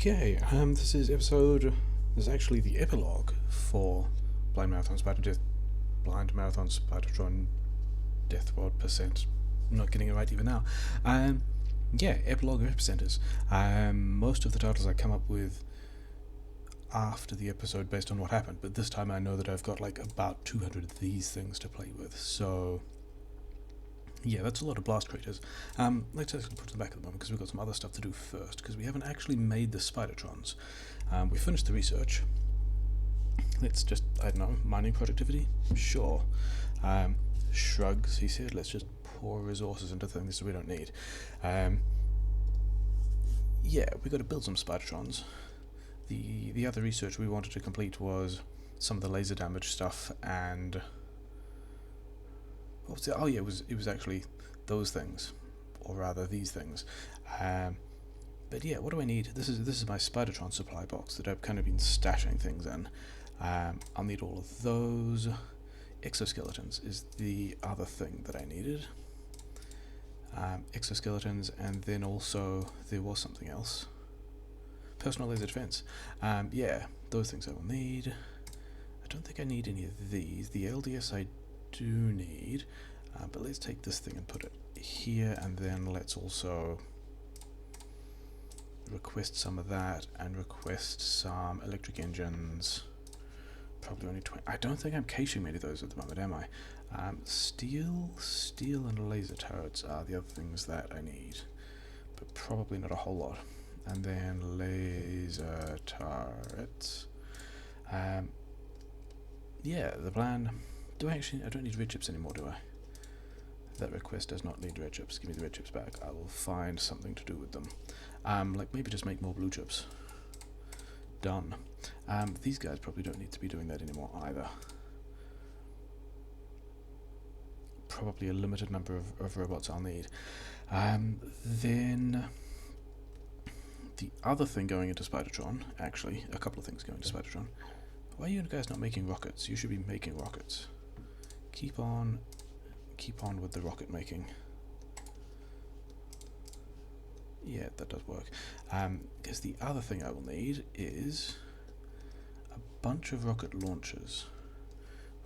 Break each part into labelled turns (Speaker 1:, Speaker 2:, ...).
Speaker 1: Okay, this is actually the epilogue for Blind Marathon Spidertron Deathworld percent. I'm not getting it right even now. Yeah, epilogue or epicenters. Most of the titles I come up with after the episode based on what happened, but this time I know that I've got like about 200 of these things to play with, so yeah, that's a lot of blast craters. Let's actually put them back at the moment because we've got some other stuff to do first, because we haven't actually made the Spidertrons. We finished the research. Let's just, I don't know, mining productivity? Sure. Shrugs, he said, let's just pour resources into things that we don't need. Yeah, we've got to build some Spidertrons. The other research we wanted to complete was some of the laser damage stuff, and what was it? Oh yeah, it was actually those things, or rather these things. But yeah, what do I need? This is my Spidertron supply box that I've kind of been stashing things in. I'll need all of those. Exoskeletons is the other thing that I needed. Exoskeletons, and then also there was something else. Personal laser defense. Yeah, those things I will need. I don't think I need any of these. The LDS I do need, but let's take this thing and put it here, and then let's also request some of that and request some electric engines. Probably only 20. I don't think I'm caching many of those at the moment, am I? Steel and laser turrets are the other things that I need, but probably not a whole lot. And then laser turrets. Yeah, the plan. I don't need red chips anymore, do I? That request does not need red chips. Give me the red chips back. I will find something to do with them. Like maybe just make more blue chips. Done. These guys probably don't need to be doing that anymore either. Probably a limited number of robots I'll need. Then the other thing going into Spidertron, actually, a couple of things going into Spidertron. Why are you guys not making rockets? You should be making rockets. Keep on with the rocket making. Yeah, that does work. Because the other thing I will need is a bunch of rocket launchers,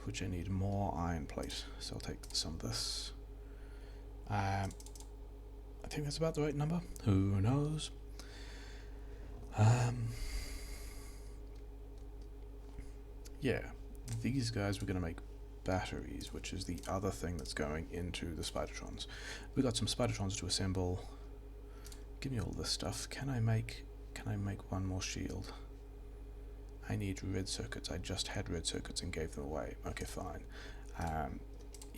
Speaker 1: which I need more iron plate. So I'll take some of this. I think that's about the right number. Who knows? Yeah, these guys we're going to make batteries, which is the other thing that's going into the Spidertrons. We've got some Spidertrons to assemble. Give me all this stuff. Can I make one more shield? I need red circuits. I just had red circuits and gave them away. Okay, fine.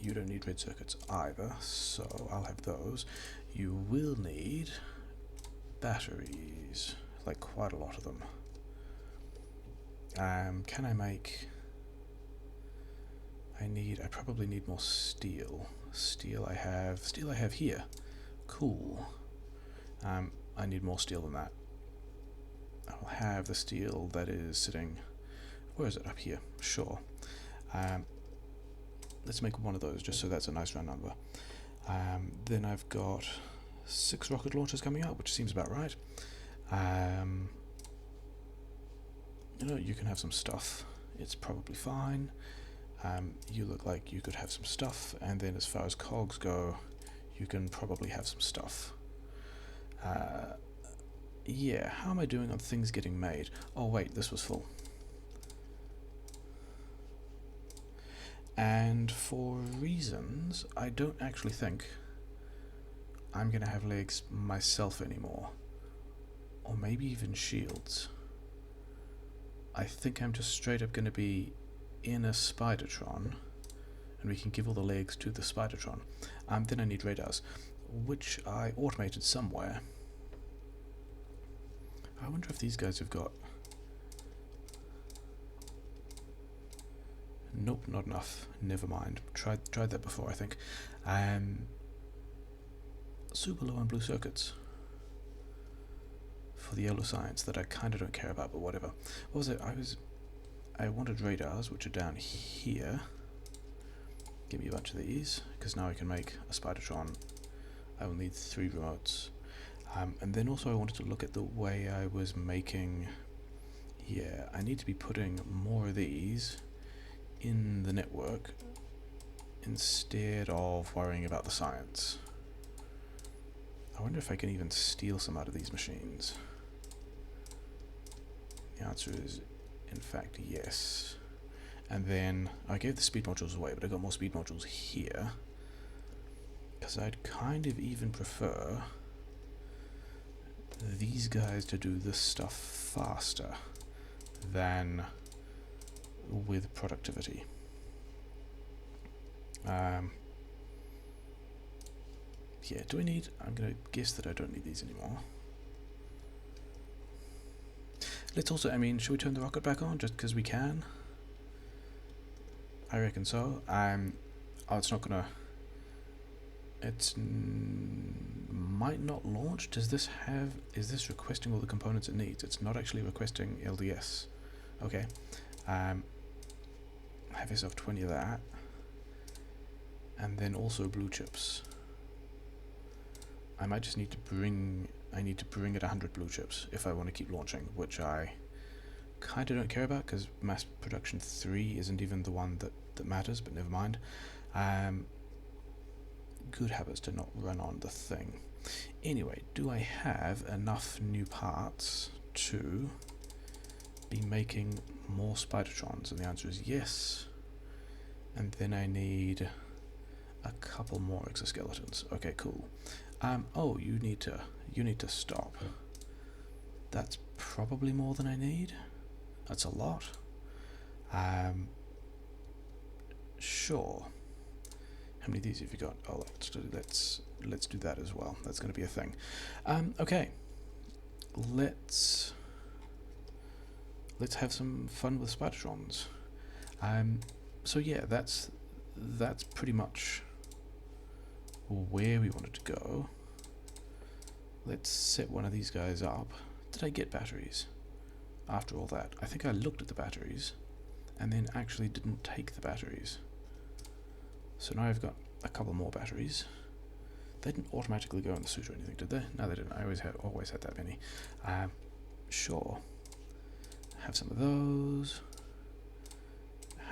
Speaker 1: You don't need red circuits either, so I'll have those. You will need batteries, like quite a lot of them. Can I make... I probably need more steel. Steel I have here. Cool. I need more steel than that. I'll have the steel that is sitting... Where is it? Up here. Sure. Let's make one of those just so that's a nice round number. Then I've got 6 rocket launchers coming out, which seems about right. You know, you can have some stuff. It's probably fine. You look like you could have some stuff, and then as far as cogs go, you can probably have some stuff. Yeah, how am I doing on things getting made? Oh wait, this was full. And for reasons, I don't actually think I'm going to have legs myself anymore. Or maybe even shields. I think I'm just straight up going to be in a Spidertron, and we can give all the legs to the Spidertron. Then I need radars, which I automated somewhere. I wonder if these guys have got... Nope, not enough. Never mind. Tried that before, I think. Super low on blue circuits for the yellow science that I kind of don't care about, but whatever. What was it? I wanted radars, which are down here. Give me a bunch of these, because now I can make a Spidertron. I will need 3 remotes. And then also I wanted to look at the way I was making... Yeah, I need to be putting more of these in the network instead of worrying about the science. I wonder if I can even steal some out of these machines. The answer is, in fact, yes. And then I gave the speed modules away, but I got more speed modules here. Because I'd kind of even prefer these guys to do this stuff faster than with productivity. Yeah, do I need... I'm going to guess that I don't need these anymore. Let's also... I mean, should we turn the rocket back on just because we can? I reckon so. Oh, it's not going to... It's... might not launch. Does this have... Is this requesting all the components it needs? It's not actually requesting LDS. Okay. Have yourself 20 of that. And then also blue chips. I might just need to bring... I need to bring it 100 blue chips if I want to keep launching, which I kind of don't care about because mass production 3 isn't even the one that matters, but never mind. Good habits to not run on the thing. Anyway, do I have enough new parts to be making more Spidertrons? And the answer is yes. And then I need a couple more exoskeletons. Okay, cool. Oh, you need to stop. That's probably more than I need. That's a lot. Sure. How many of these have you got? Oh, let's do that as well. That's going to be a thing. Okay. Let's have some fun with Spidertrons. So yeah, that's pretty much where we wanted to go. Let's set one of these guys up. Did I get batteries after all that? I think I looked at the batteries and then actually didn't take the batteries. So now I've got a couple more batteries. They didn't automatically go in the suit or anything, did they? No, they didn't. I always had that many. Sure. Have some of those.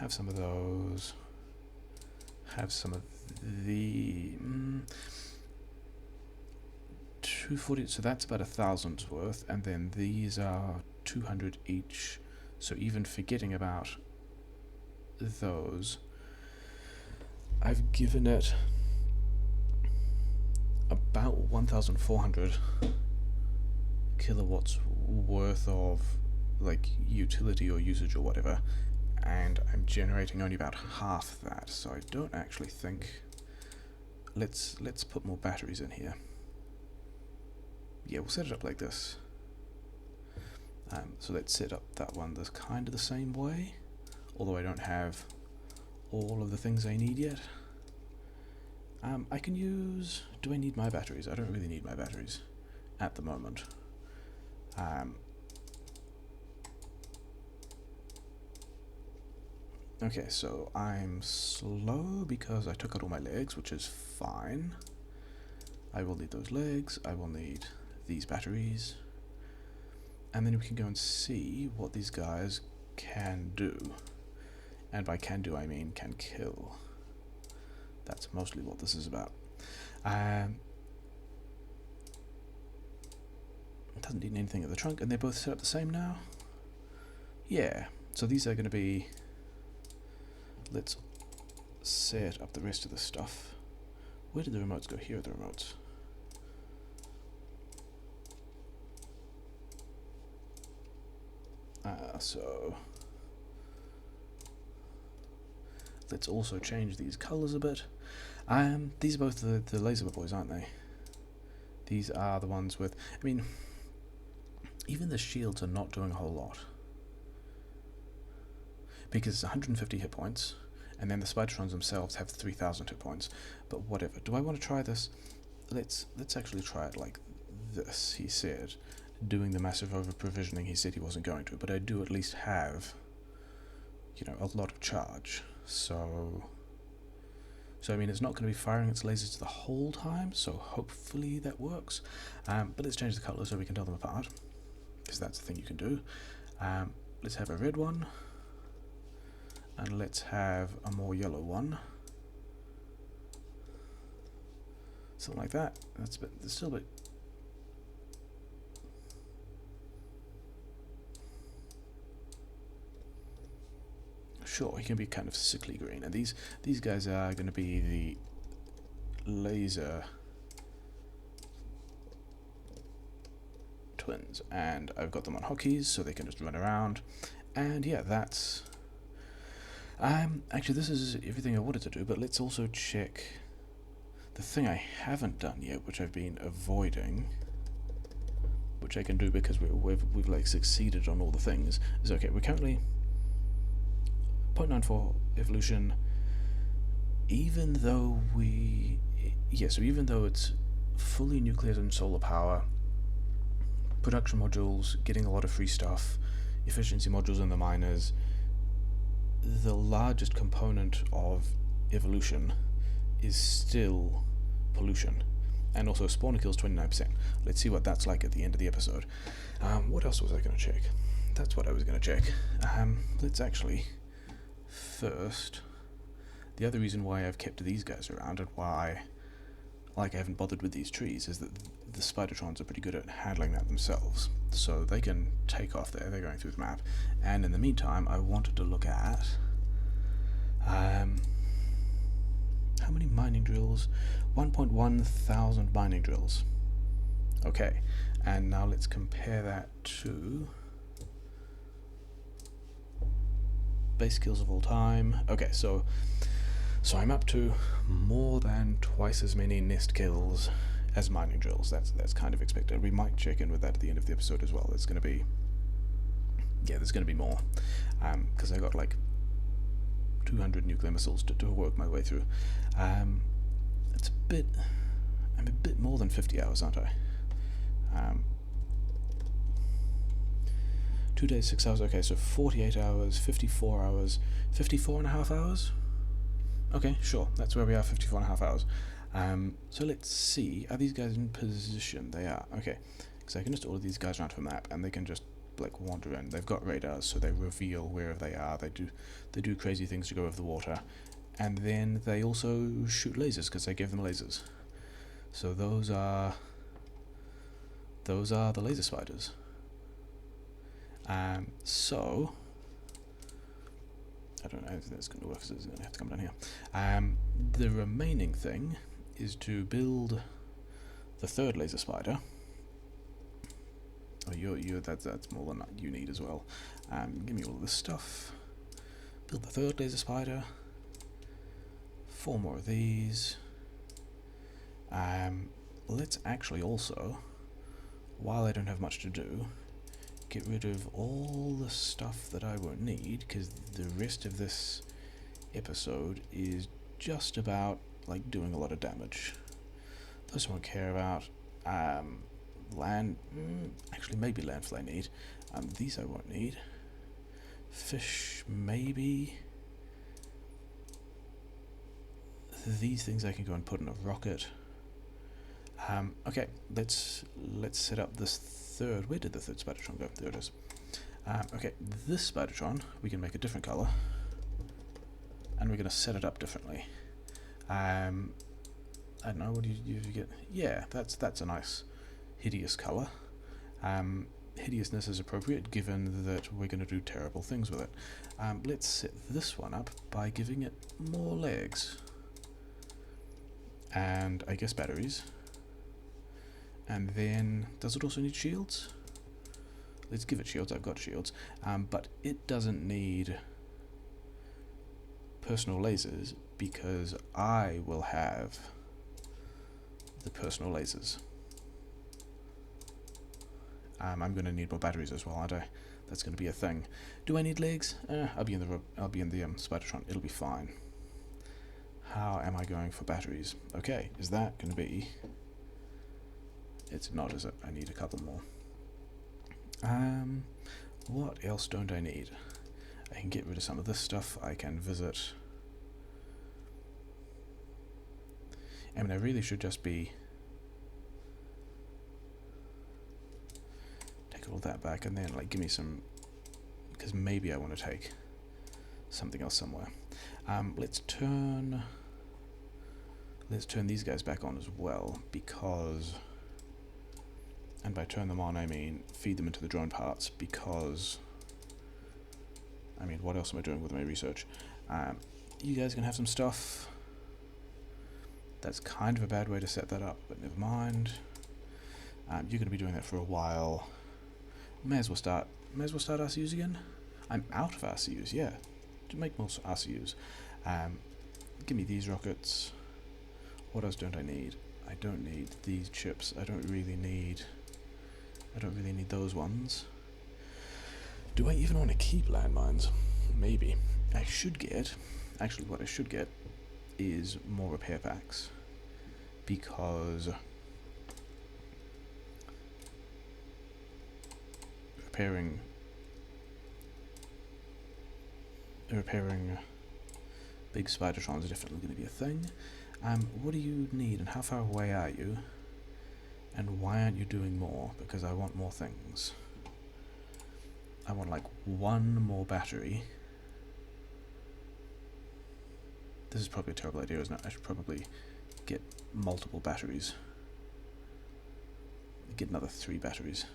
Speaker 1: Have some of those. Have some of the 240. So that's about 1,000's worth, and then these are 200 each. So even forgetting about those, I've given it about 1,400 kilowatts worth of like utility or usage or whatever, and I'm generating only about half that, so I don't actually think... Let's put more batteries in here. Yeah, we'll set it up like this. So let's set up that one that's kind of the same way, although I don't have all of the things I need yet. I can use... Do I need my batteries? I don't really need my batteries at the moment. Okay, so I'm slow because I took out all my legs, which is fine. I will need those legs, I will need these batteries, and then we can go and see what these guys can do. And by can do I mean can kill. That's mostly what this is about. It doesn't need anything at the trunk, and they're both set up the same now? Yeah, so these are going to be... Let's set up the rest of the stuff. Where did the remotes go? Here are the remotes. So let's also change these colors a bit. These are both the laser boys, aren't they? These are the ones with... I mean, even the shields are not doing a whole lot, because it's 150 hit points, and then the Spidertrons themselves have 3,000 hit points. But whatever. Do I want to try this? Let's actually try it like this. He said, doing the massive over-provisioning, he said he wasn't going to, but I do at least have, you know, a lot of charge. So So I mean, it's not going to be firing its lasers the whole time, so hopefully that works. But let's change the color so we can tell them apart, because that's the thing you can do. Let's have a red one, and let's have a more yellow one. Something like that. That's still a bit. Sure, he can be kind of sickly green, and these guys are going to be the laser twins, and I've got them on hotkeys so they can just run around. And yeah, that's actually, this is everything I wanted to do, but let's also check the thing I haven't done yet, which I've been avoiding, which I can do because we've like succeeded on all the things. Is okay. We're currently 0.94 evolution, even though so even though it's fully nuclear and solar power, production modules, getting a lot of free stuff, efficiency modules in the miners, the largest component of evolution is still pollution, and also spawner kills 29%. Let's see what that's like at the end of the episode. What else was I going to check? That's what I was going to check. Let's actually first, the other reason why I've kept these guys around and why I haven't bothered with these trees is that the Spidertrons are pretty good at handling that themselves, so they can take off there. They're going through the map, and in the meantime I wanted to look at how many mining drills. 1.1 thousand mining drills. Okay, and now let's compare that to base kills of all time. Okay, so I'm up to more than twice as many nest kills as mining drills. That's kind of expected. We might check in with that at the end of the episode as well. There's going to be more, because I got like 200 nuclear missiles to work my way through. I'm a bit more than 50 hours, aren't I? 2 days, 6 hours. Okay, so 48 hours, 54 hours, 54 and a half hours. Okay, sure, that's where we are, 54 and a half hours. So let's see, are these guys in position? They are. Okay, because I can just order these guys around to a map, and they can just like wander in. They've got radars, so they reveal wherever they are. They do crazy things to go over the water, and then they also shoot lasers because I give them lasers. So those are the laser spiders. So I don't know if that's going to work, because it's going to have to come down here. The remaining thing is to build the third laser spider. Oh, that's more than you need as well. Give me all of this stuff. Build the third laser spider. 4 more of these. Let's actually also, while I don't have much to do, get rid of all the stuff that I won't need, because the rest of this episode is just about like doing a lot of damage. Those I won't care about. Land, actually maybe landfill I need. These I won't need. Fish maybe. These things I can go and put in a rocket. Okay, let's set up this third. Where did the third Spidertron go? There it is. Okay, this Spidertron we can make a different color, and we're going to set it up differently. I don't know, what do you get? Yeah, that's a nice hideous color. Hideousness is appropriate given that we're going to do terrible things with it. Let's set this one up by giving it more legs, and I guess batteries. And then, does it also need shields? Let's give it shields. I've got shields, but it doesn't need personal lasers because I will have the personal lasers. I'm going to need more batteries as well, aren't I? That's going to be a thing. Do I need legs? I'll be in the Spidertron. It'll be fine. How am I going for batteries? Okay, is that going to be? It's not, is it? I need a couple more. What else don't I need? I can get rid of some of this stuff. I can visit I mean, I really should just be... take all that back and then, like, give me some... because maybe I want to take something else somewhere. Let's turn these guys back on as well, because... and by turn them on, I mean feed them into the drone parts, because... I mean, what else am I doing with my research? You guys can have some stuff. That's kind of a bad way to set that up, but never mind. You're going to be doing that for a while. May as well start RCUs again. I'm out of RCUs, yeah. To make more RCUs. Give me these rockets. What else don't I need? I don't need these chips. I don't really need those ones. Do I even want to keep landmines? Maybe. I should get... actually, what I should get is more repair packs. Because... repairing big Spidertrons is definitely going to be a thing. What do you need, and how far away are you? And why aren't you doing more? Because I want more things. I want like one more battery. This is probably a terrible idea, isn't it? I should probably get multiple batteries. Get another 3 batteries.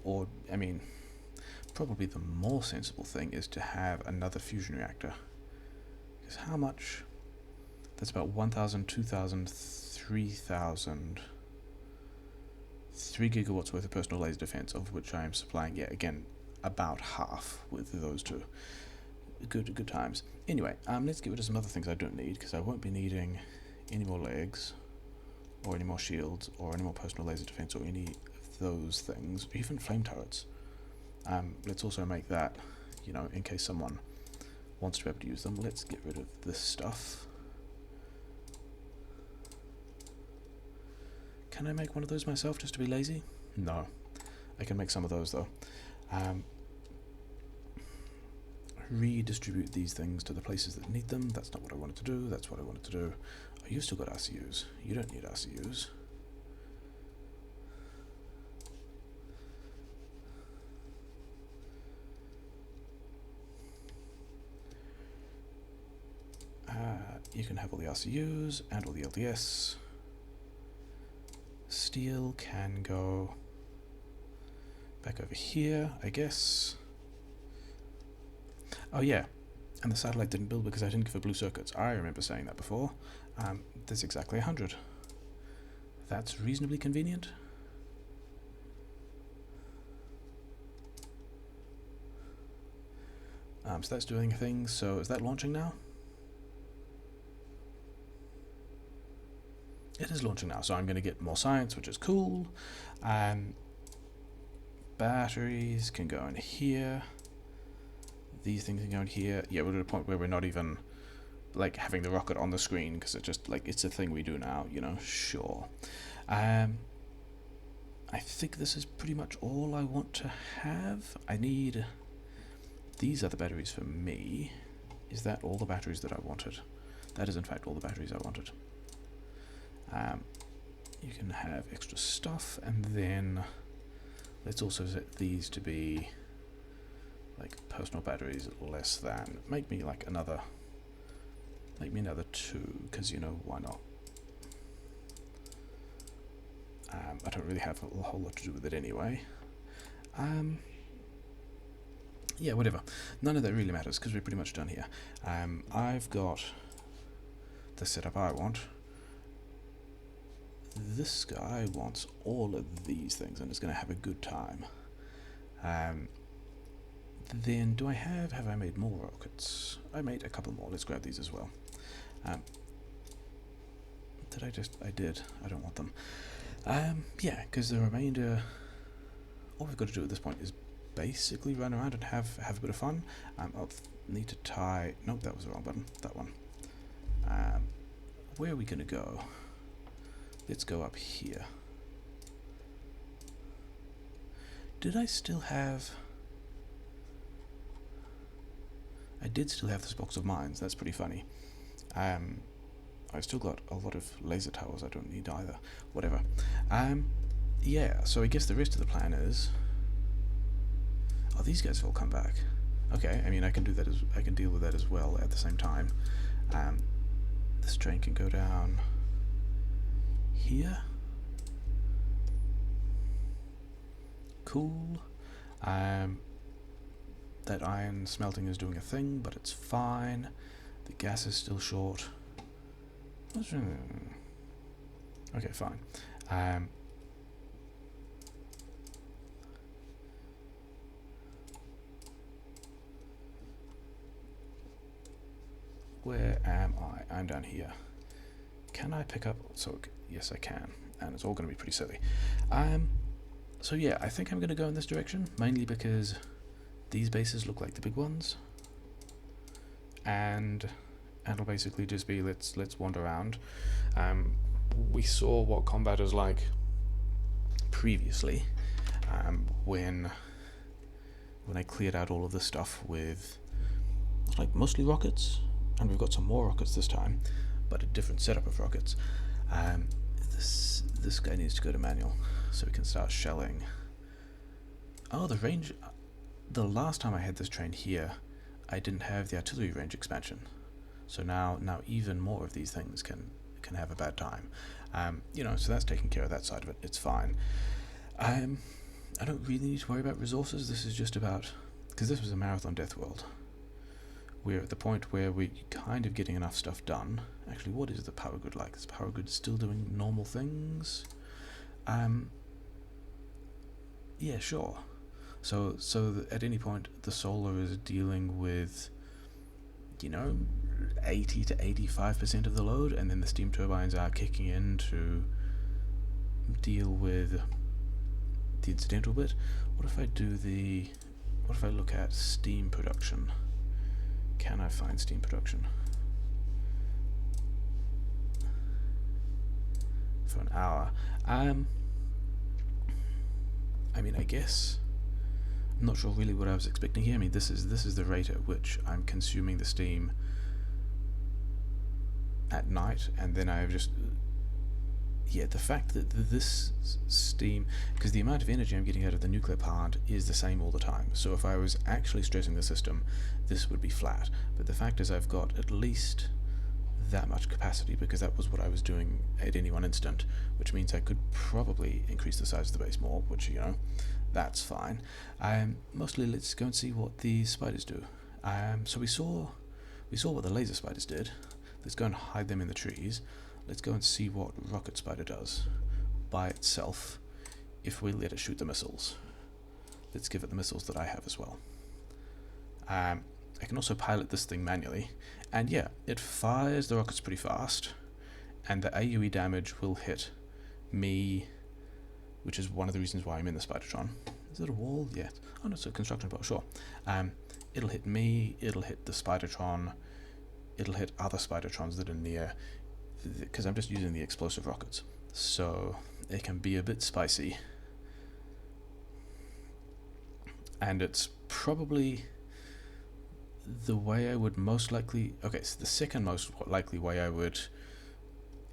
Speaker 1: Or, I mean, probably the more sensible thing is to have another fusion reactor. Because how much? That's about 1,000, 2,000, 3,000... 3 gigawatts worth of personal laser defense, of which I am supplying, yeah, again, about half with those two. Good times. Anyway, let's get rid of some other things I don't need, because I won't be needing any more legs, or any more shields, or any more personal laser defense, or any of those things, or even flame turrets. Let's also make that, you know, in case someone wants to be able to use them. Let's get rid of this stuff. Can I make one of those myself just to be lazy? No. I can make some of those though. Redistribute these things to the places that need them. That's not what I wanted to do. That's what I wanted to do. Oh, you still got RCUs. You don't need RCUs. You can have all the RCUs and all the LDS. Steel can go back over here, I guess. Oh yeah, and the satellite didn't build because I didn't give it blue circuits. I remember saying that before. There's exactly 100. That's reasonably convenient. So that's doing a thing. So is that launching now? It is launching now, so I'm going to get more science, which is cool. Batteries can go in here. These things can go in here. Yeah, we're at a point where we're not even like having the rocket on the screen because it's just like it's a thing we do now, you know. Sure. I think this is pretty much all I want to have. I need these are the batteries for me. Is that all the batteries that I wanted? That is in fact all the batteries I wanted. You can have extra stuff, and then let's also set these to be like personal batteries less than. Make me like another. Make me another 2, because you know why not. I don't really have a whole lot to do with it anyway. Yeah, whatever. None of that really matters because we're pretty much done here. I've got the setup I want. This guy wants all of these things and is going to have a good time. Then do I have I made more rockets? I made a couple more. Let's grab these as well. I did. I don't want them. Yeah, because the remainder, all we've got to do at this point is basically run around and have a bit of fun. I'll need to tie, nope, that was the wrong button, that one. Where are we going to go? Let's go up here. Did I still have... I did still have this box of mines. That's pretty funny. I still got a lot of laser towers I don't need either. Whatever. Yeah, so I guess the rest of the plan is... Oh, these guys have all come back. Okay, I mean, I can do that I can deal with that as well at the same time. This train can go down here. Cool. That iron smelting is doing a thing, but it's fine. The gas is still short. Okay, fine. Where am I? I'm down here. Can I pick up? So yes, I can, and it's all going to be pretty silly. So yeah, I think I'm going to go in this direction, mainly because these bases look like the big ones, and it'll basically just be let's wander around. We saw what combat is like previously, when I cleared out all of this stuff with like mostly rockets, and we've got some more rockets this time, but a different setup of rockets. This guy needs to go to manual so we can start shelling. Oh, the range. The last time I had this train here, I didn't have the artillery range expansion, so now even more of these things can have a bad time. So that's taking care of that side of it. It's fine. I don't really need to worry about resources. This is just about, because this was a Marathon Deathworld. We're at the point where we're kind of getting enough stuff done. Actually, what is the power grid like? Is the power grid still doing normal things? Yeah, sure. So at any point, the solar is dealing with, 80 to 85% of the load, and then the steam turbines are kicking in to deal with the incidental bit. What if I look at steam production? Can I find steam production for an hour? I mean, I guess I'm not sure really what I was expecting here. I mean, this is the rate at which I'm consuming the steam at night, and then I've just the fact that this steam, because the amount of energy I'm getting out of the nuclear plant is the same all the time. So if I was actually stressing the system, this would be flat. But the fact is I've got at least that much capacity, because that was what I was doing at any one instant, which means I could probably increase the size of the base more, which, that's fine. Mostly let's go and see what the spiders do. So we saw what the laser spiders did. Let's go and hide them in the trees. Let's go and see what Rocket Spider does by itself if we let it shoot the missiles. Let's give it the missiles that I have as well. I can also pilot this thing manually, and yeah, it fires the rockets pretty fast, and the AoE damage will hit me, which is one of the reasons why I'm in the Spidertron. Is it a wall? Yeah. Oh no, it's a construction boat, sure. It'll hit me, it'll hit the Spidertron, it'll hit other Spidertrons that are near, because I'm just using the explosive rockets, so it can be a bit spicy. And it's probably the way I would most likely... Okay, so the second most likely way I would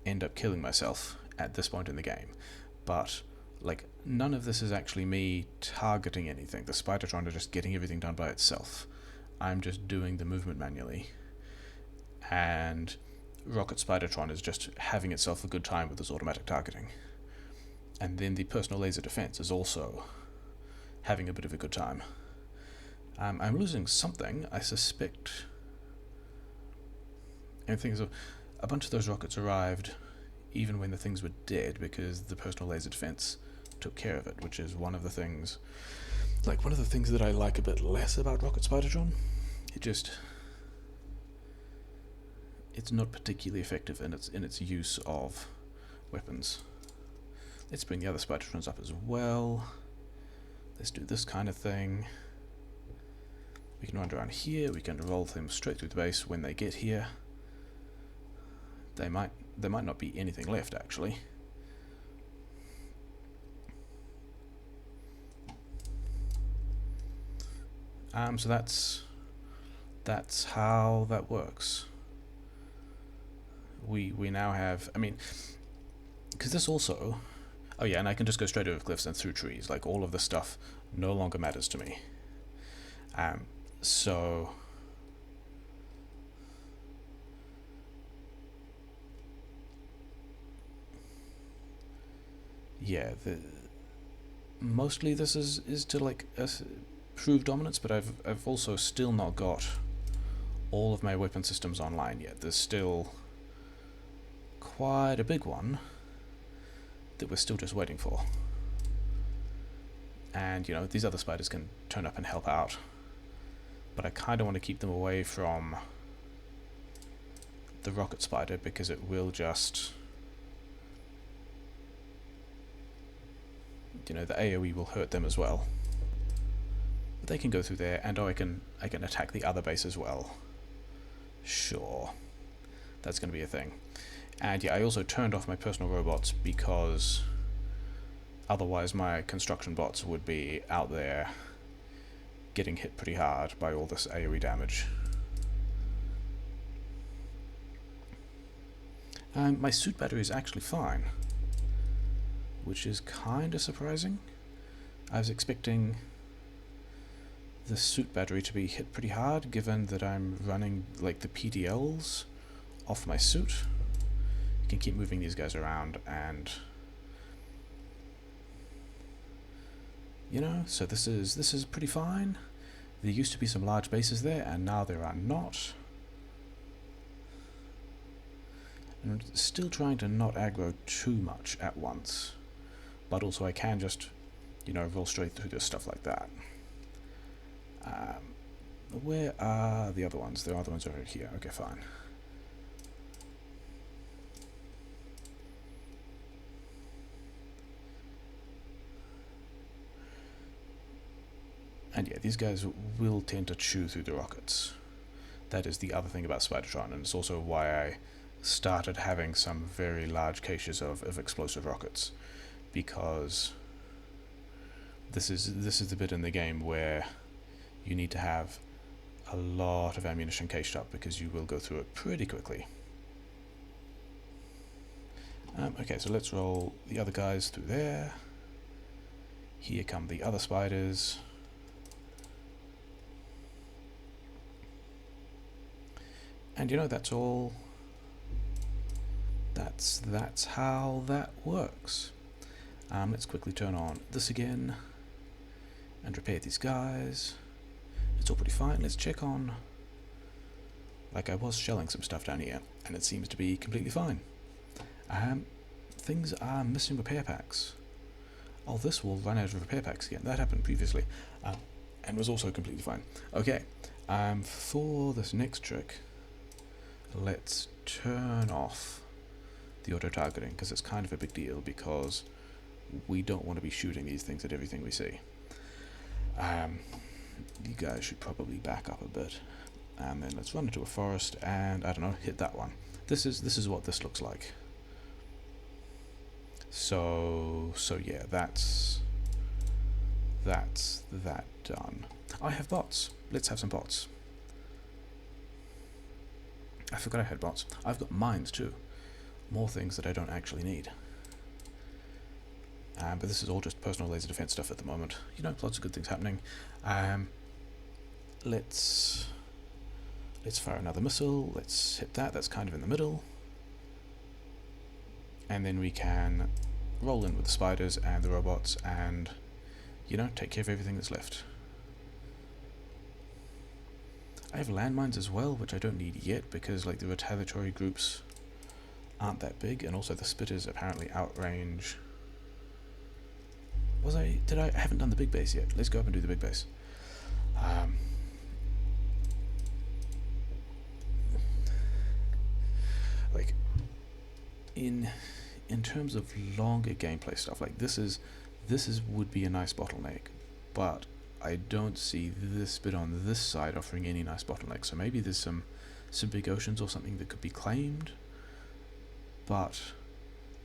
Speaker 1: end up killing myself at this point in the game. But, none of this is actually me targeting anything. The Spidertron are just getting everything done by itself. I'm just doing the movement manually. And Rocket Spidertron is just having itself a good time with this automatic targeting. And then the personal laser defense is also having a bit of a good time. I'm losing something, I suspect. And things, a bunch of those rockets arrived even when the things were dead, because the personal laser defense took care of it, which is one of the things that I like a bit less about Rocket Spidertron. It's not particularly effective in its use of weapons. Let's bring the other Spidertrons up as well. Let's do this kind of thing. We can run around here, we can roll them straight through the base when they get here. There might not be anything left, actually. So that's that's how that works. We now have, I mean, because this also, oh yeah, and I can just go straight over cliffs and through trees. Like, all of this stuff no longer matters to me. So yeah, mostly this is to like prove dominance, but I've also still not got all of my weapon systems online yet. There's still quite a big one that we're still just waiting for. And, you know, these other spiders can turn up and help out, but I kind of want to keep them away from the rocket spider because it will just, you know, the AoE will hurt them as well. But they can go through there, and I can attack the other base as well. Sure, that's going to be a thing. And yeah, I also turned off my personal robots because otherwise my construction bots would be out there getting hit pretty hard by all this AoE damage. My suit battery is actually fine, which is kind of surprising. I was expecting the suit battery to be hit pretty hard, given that I'm running like the PDLs off my suit. You can keep moving these guys around, and you know, so this is pretty fine. There used to be some large bases there, and now there are not. And I'm still trying to not aggro too much at once, but also I can just, you know, roll straight through this stuff like that. Where are the other ones? The other ones are over here. Okay, fine. And yeah, these guys will tend to chew through the rockets. That is the other thing about Spidertron, and it's also why I started having some very large caches of explosive rockets, because this is the bit in the game where you need to have a lot of ammunition cached up, because you will go through it pretty quickly. Okay, so let's roll the other guys through there. Here come the other spiders. And you know, that's all. That's how that works. Let's quickly turn on this again and repair these guys. It's all pretty fine. Let's check on. Like, I was shelling some stuff down here, and it seems to be completely fine. Things are missing repair packs. Oh, this will run out of repair packs again. That happened previously, and was also completely fine. Okay, for this next trick, let's turn off the auto-targeting, because it's kind of a big deal, because we don't want to be shooting these things at everything we see. You guys should probably back up a bit, and then let's run into a forest and, I don't know, hit that one. This is what this looks like. So yeah, that's that done. I have bots. Let's have some bots. I forgot I had bots. I've got mines too. More things that I don't actually need. But this is all just personal laser defense stuff at the moment. You know, lots of good things happening. Let's fire another missile. Let's hit that. That's kind of in the middle. And then we can roll in with the spiders and the robots and, you know, take care of everything that's left. I have landmines as well, which I don't need yet, because like the retaliatory groups aren't that big, and also the spitters apparently outrange. I haven't done the big base yet. Let's go up and do the big base. Like, in terms of longer gameplay stuff, like this would be a nice bottleneck, but I don't see this bit on this side offering any nice bottleneck. So maybe there's some big oceans or something that could be claimed, but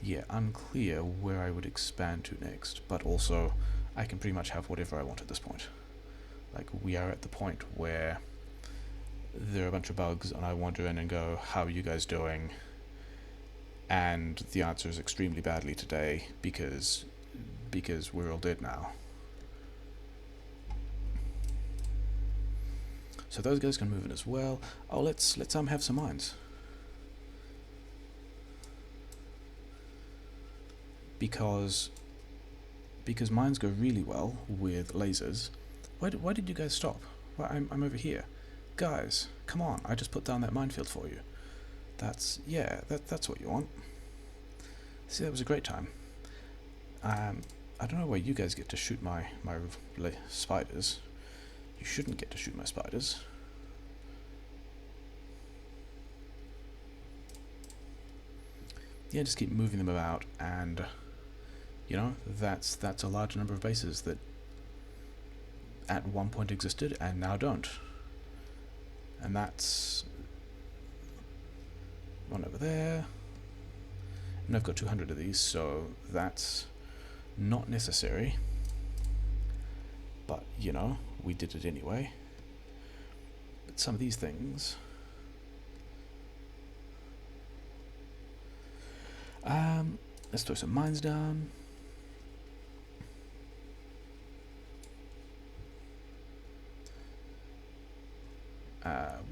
Speaker 1: yeah, unclear where I would expand to next. But also, I can pretty much have whatever I want at this point. Like, we are at the point where there are a bunch of bugs, and I wander in and go, how are you guys doing? And the answer is extremely badly today, because we're all dead now. So those guys can move in as well. Oh, let's have some mines. Because mines go really well with lasers. Why did you guys stop? Well, I'm over here. Guys, come on, I just put down that minefield for you. That's what you want. See, that was a great time. I don't know why you guys get to shoot my spiders. You shouldn't get to shoot my spiders. Yeah, just keep moving them about, and you know, that's a large number of bases that at one point existed and now don't. And that's one over there. And I've got 200 of these, so that's not necessary. But, you know, we did it anyway. But some of these things... let's throw some mines down.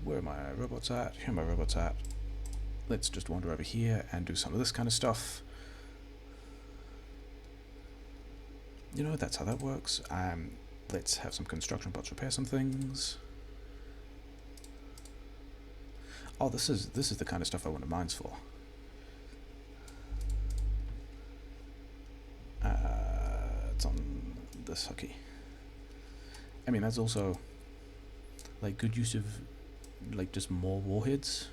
Speaker 1: Where are my robots at? Here are my robots at. Let's just wander over here and do some of this kind of stuff. You know, that's how that works. Let's have some construction bots repair some things. Oh, this is the kind of stuff I wanted mines for. It's on this hockey. I mean, that's also like good use of like just more warheads.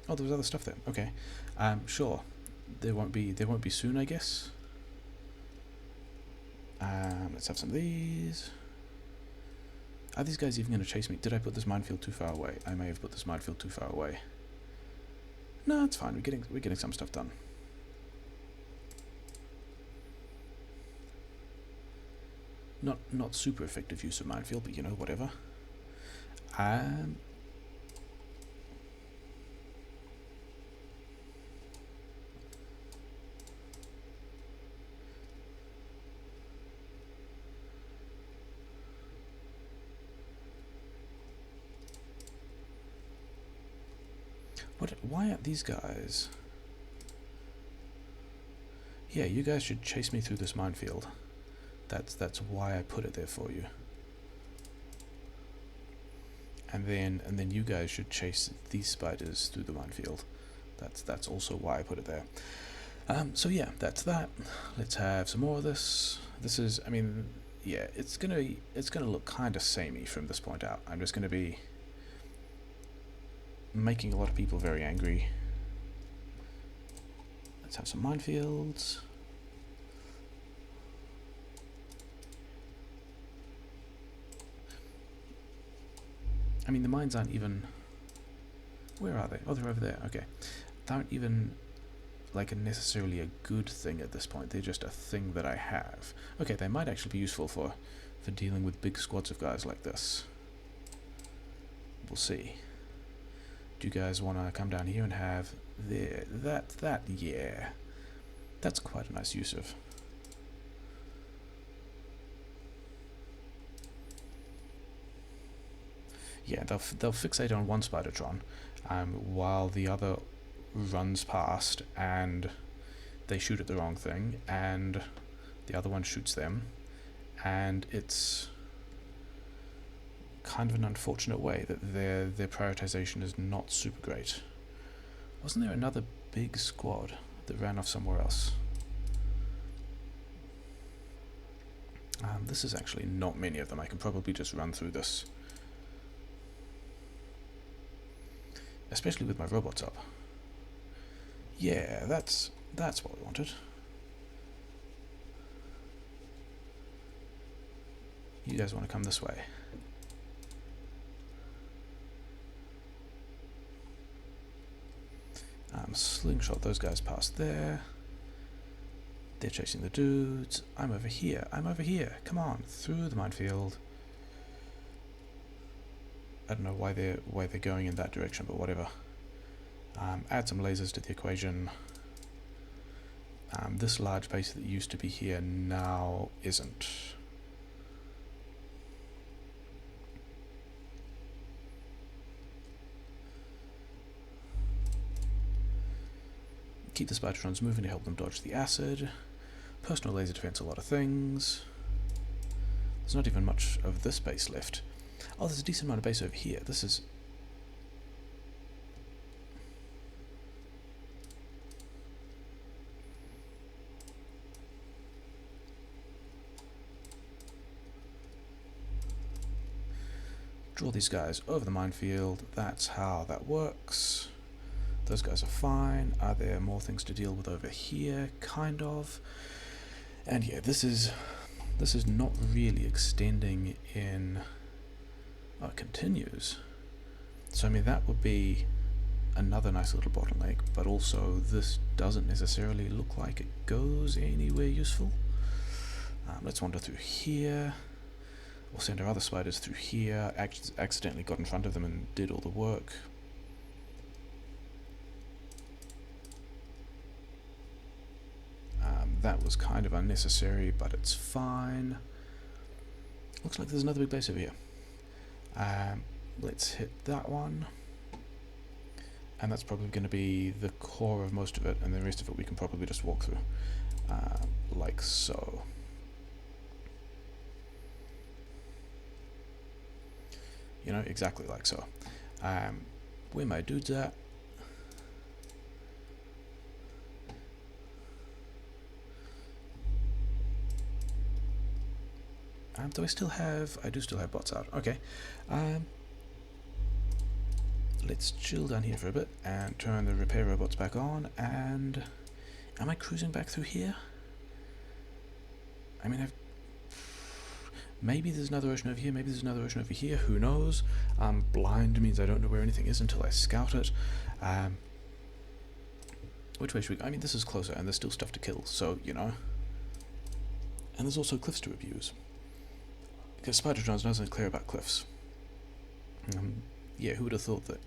Speaker 1: Oh, there was other stuff there. Okay, sure. There won't be soon, I guess. Let's have some of these. Are these guys even going to chase me? Did I put this minefield too far away? I may have put this minefield too far away. No, it's fine. We're getting some stuff done. Not super effective use of minefield, but you know, whatever. Why aren't these guys? Yeah, you guys should chase me through this minefield. That's why I put it there for you. And then you guys should chase these spiders through the minefield. That's also why I put it there. So yeah, that's that. Let's have some more of this. This is, I mean, yeah, it's gonna look kind of samey from this point out. I'm just gonna be making a lot of people very angry. Let's have some minefields. I mean, the mines aren't even... Where are they? Oh, they're over there. Okay. They aren't even like necessarily a good thing at this point. They're just a thing that I have. Okay, they might actually be useful for dealing with big squads of guys like this. We'll see. Do you guys want to come down here and have that? Yeah. That's quite a nice use of. Yeah, they'll fixate on one Spidertron, while the other runs past and they shoot at the wrong thing, and the other one shoots them, and it's kind of an unfortunate way that their prioritization is not super great. Wasn't there another big squad that ran off somewhere else? This is actually not many of them. I can probably just run through this. Especially with my robots up. Yeah, that's what we wanted. You guys want to come this way? Slingshot those guys past there. They're chasing the dudes. I'm over here. I'm over here. Come on, through the minefield. I don't know why they're going in that direction, but whatever. Add some lasers to the equation. This large base that used to be here now isn't. Keep the Spidertrons moving to help them dodge the acid. Personal laser defense, a lot of things. There's not even much of this base left. Oh, there's a decent amount of base over here. This is... Draw these guys over the minefield. That's how that works. Those guys are fine. Are there more things to deal with over here? Kind of. And yeah, this is not really extending in... Oh, it continues. So I mean that would be another nice little bottleneck, but also this doesn't necessarily look like it goes anywhere useful. Let's wander through here. We'll send our other spiders through here. Accidentally got in front of them and did all the work. That was kind of unnecessary, but it's fine. Looks like there's another big base over here. Let's hit that one. And that's probably going to be the core of most of it, and the rest of it we can probably just walk through. Like so. You know, exactly like so. Where my dudes at? Do I still have... I do still have bots out. Okay. Let's chill down here for a bit and turn the repair robots back on. And am I cruising back through here? I mean, maybe there's another ocean over here, maybe there's another ocean over here, who knows? Blind means I don't know where anything is until I scout it. Which way should we go? I mean, this is closer and there's still stuff to kill, so, you know. And there's also cliffs to abuse. Because Spidertrons doesn't clear about cliffs. Yeah, who would have thought that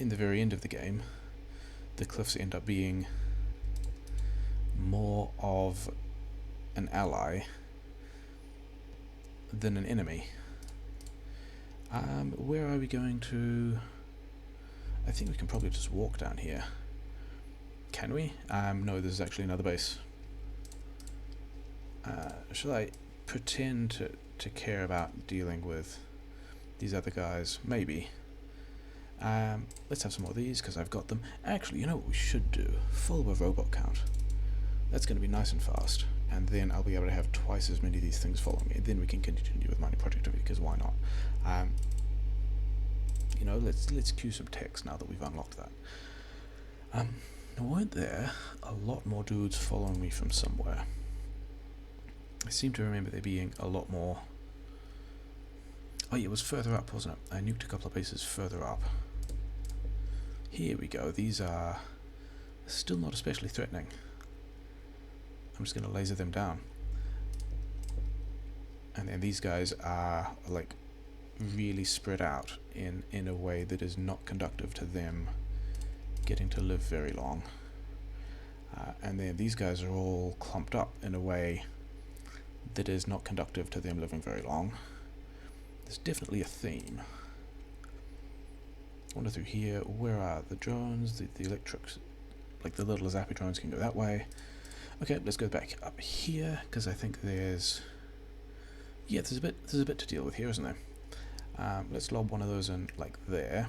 Speaker 1: in the very end of the game, the cliffs end up being more of an ally than an enemy. Where are we going to? I think we can probably just walk down here. Can we? No, there's actually another base. Shall I pretend to care about dealing with these other guys? Maybe. Let's have some more of these because I've got them. Actually, you know what we should do? Full robot count. That's going to be nice and fast, and then I'll be able to have twice as many of these things follow me, and then we can continue with mining productivity, because why not? You know, let's cue some text now that we've unlocked that. Now, weren't there a lot more dudes following me from somewhere? I seem to remember there being a lot more. Oh yeah, it was further up, wasn't it? I nuked a couple of bases further up. Here we go. These are still not especially threatening. I'm just going to laser them down. And then these guys are like really spread out in a way that is not conductive to them getting to live very long. And then these guys are all clumped up in a way that is not conductive to them living very long. There's definitely a theme. Wander through here. Where are the drones? The electrics, like the little zappy drones, can go that way. Okay, let's go back up here because I think there's there's a bit to deal with here, isn't there? Let's lob one of those in like there.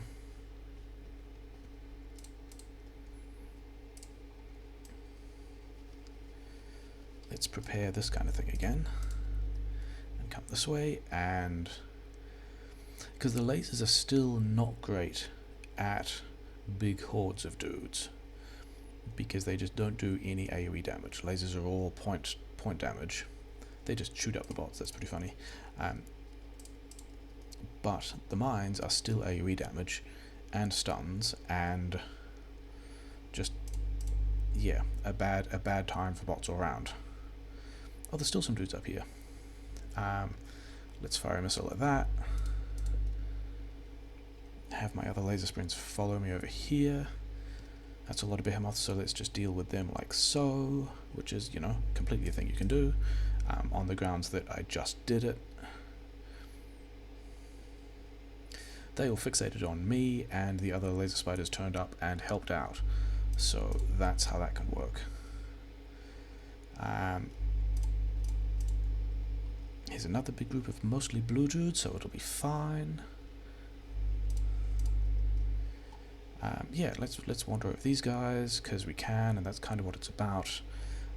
Speaker 1: Let's prepare this kind of thing again and come this way, and because the lasers are still not great at big hordes of dudes, because they just don't do any AoE damage. Lasers are all point damage. They just shoot up the bots. That's pretty funny. But the mines are still AoE damage and stuns, and just a bad time for bots all around. Oh, there's still some dudes up here. Let's fire a missile at that. have my other laser sprints follow me over here. That's a lot of behemoths, so let's just deal with them like so, which is, you know, completely a thing you can do, on the grounds that I just did it. They all fixated on me, and the other laser spiders turned up and helped out. So that's how that can work. Here's another big group of mostly blue dudes, so it'll be fine. Yeah, let's wander over these guys, because we can, and that's kind of what it's about.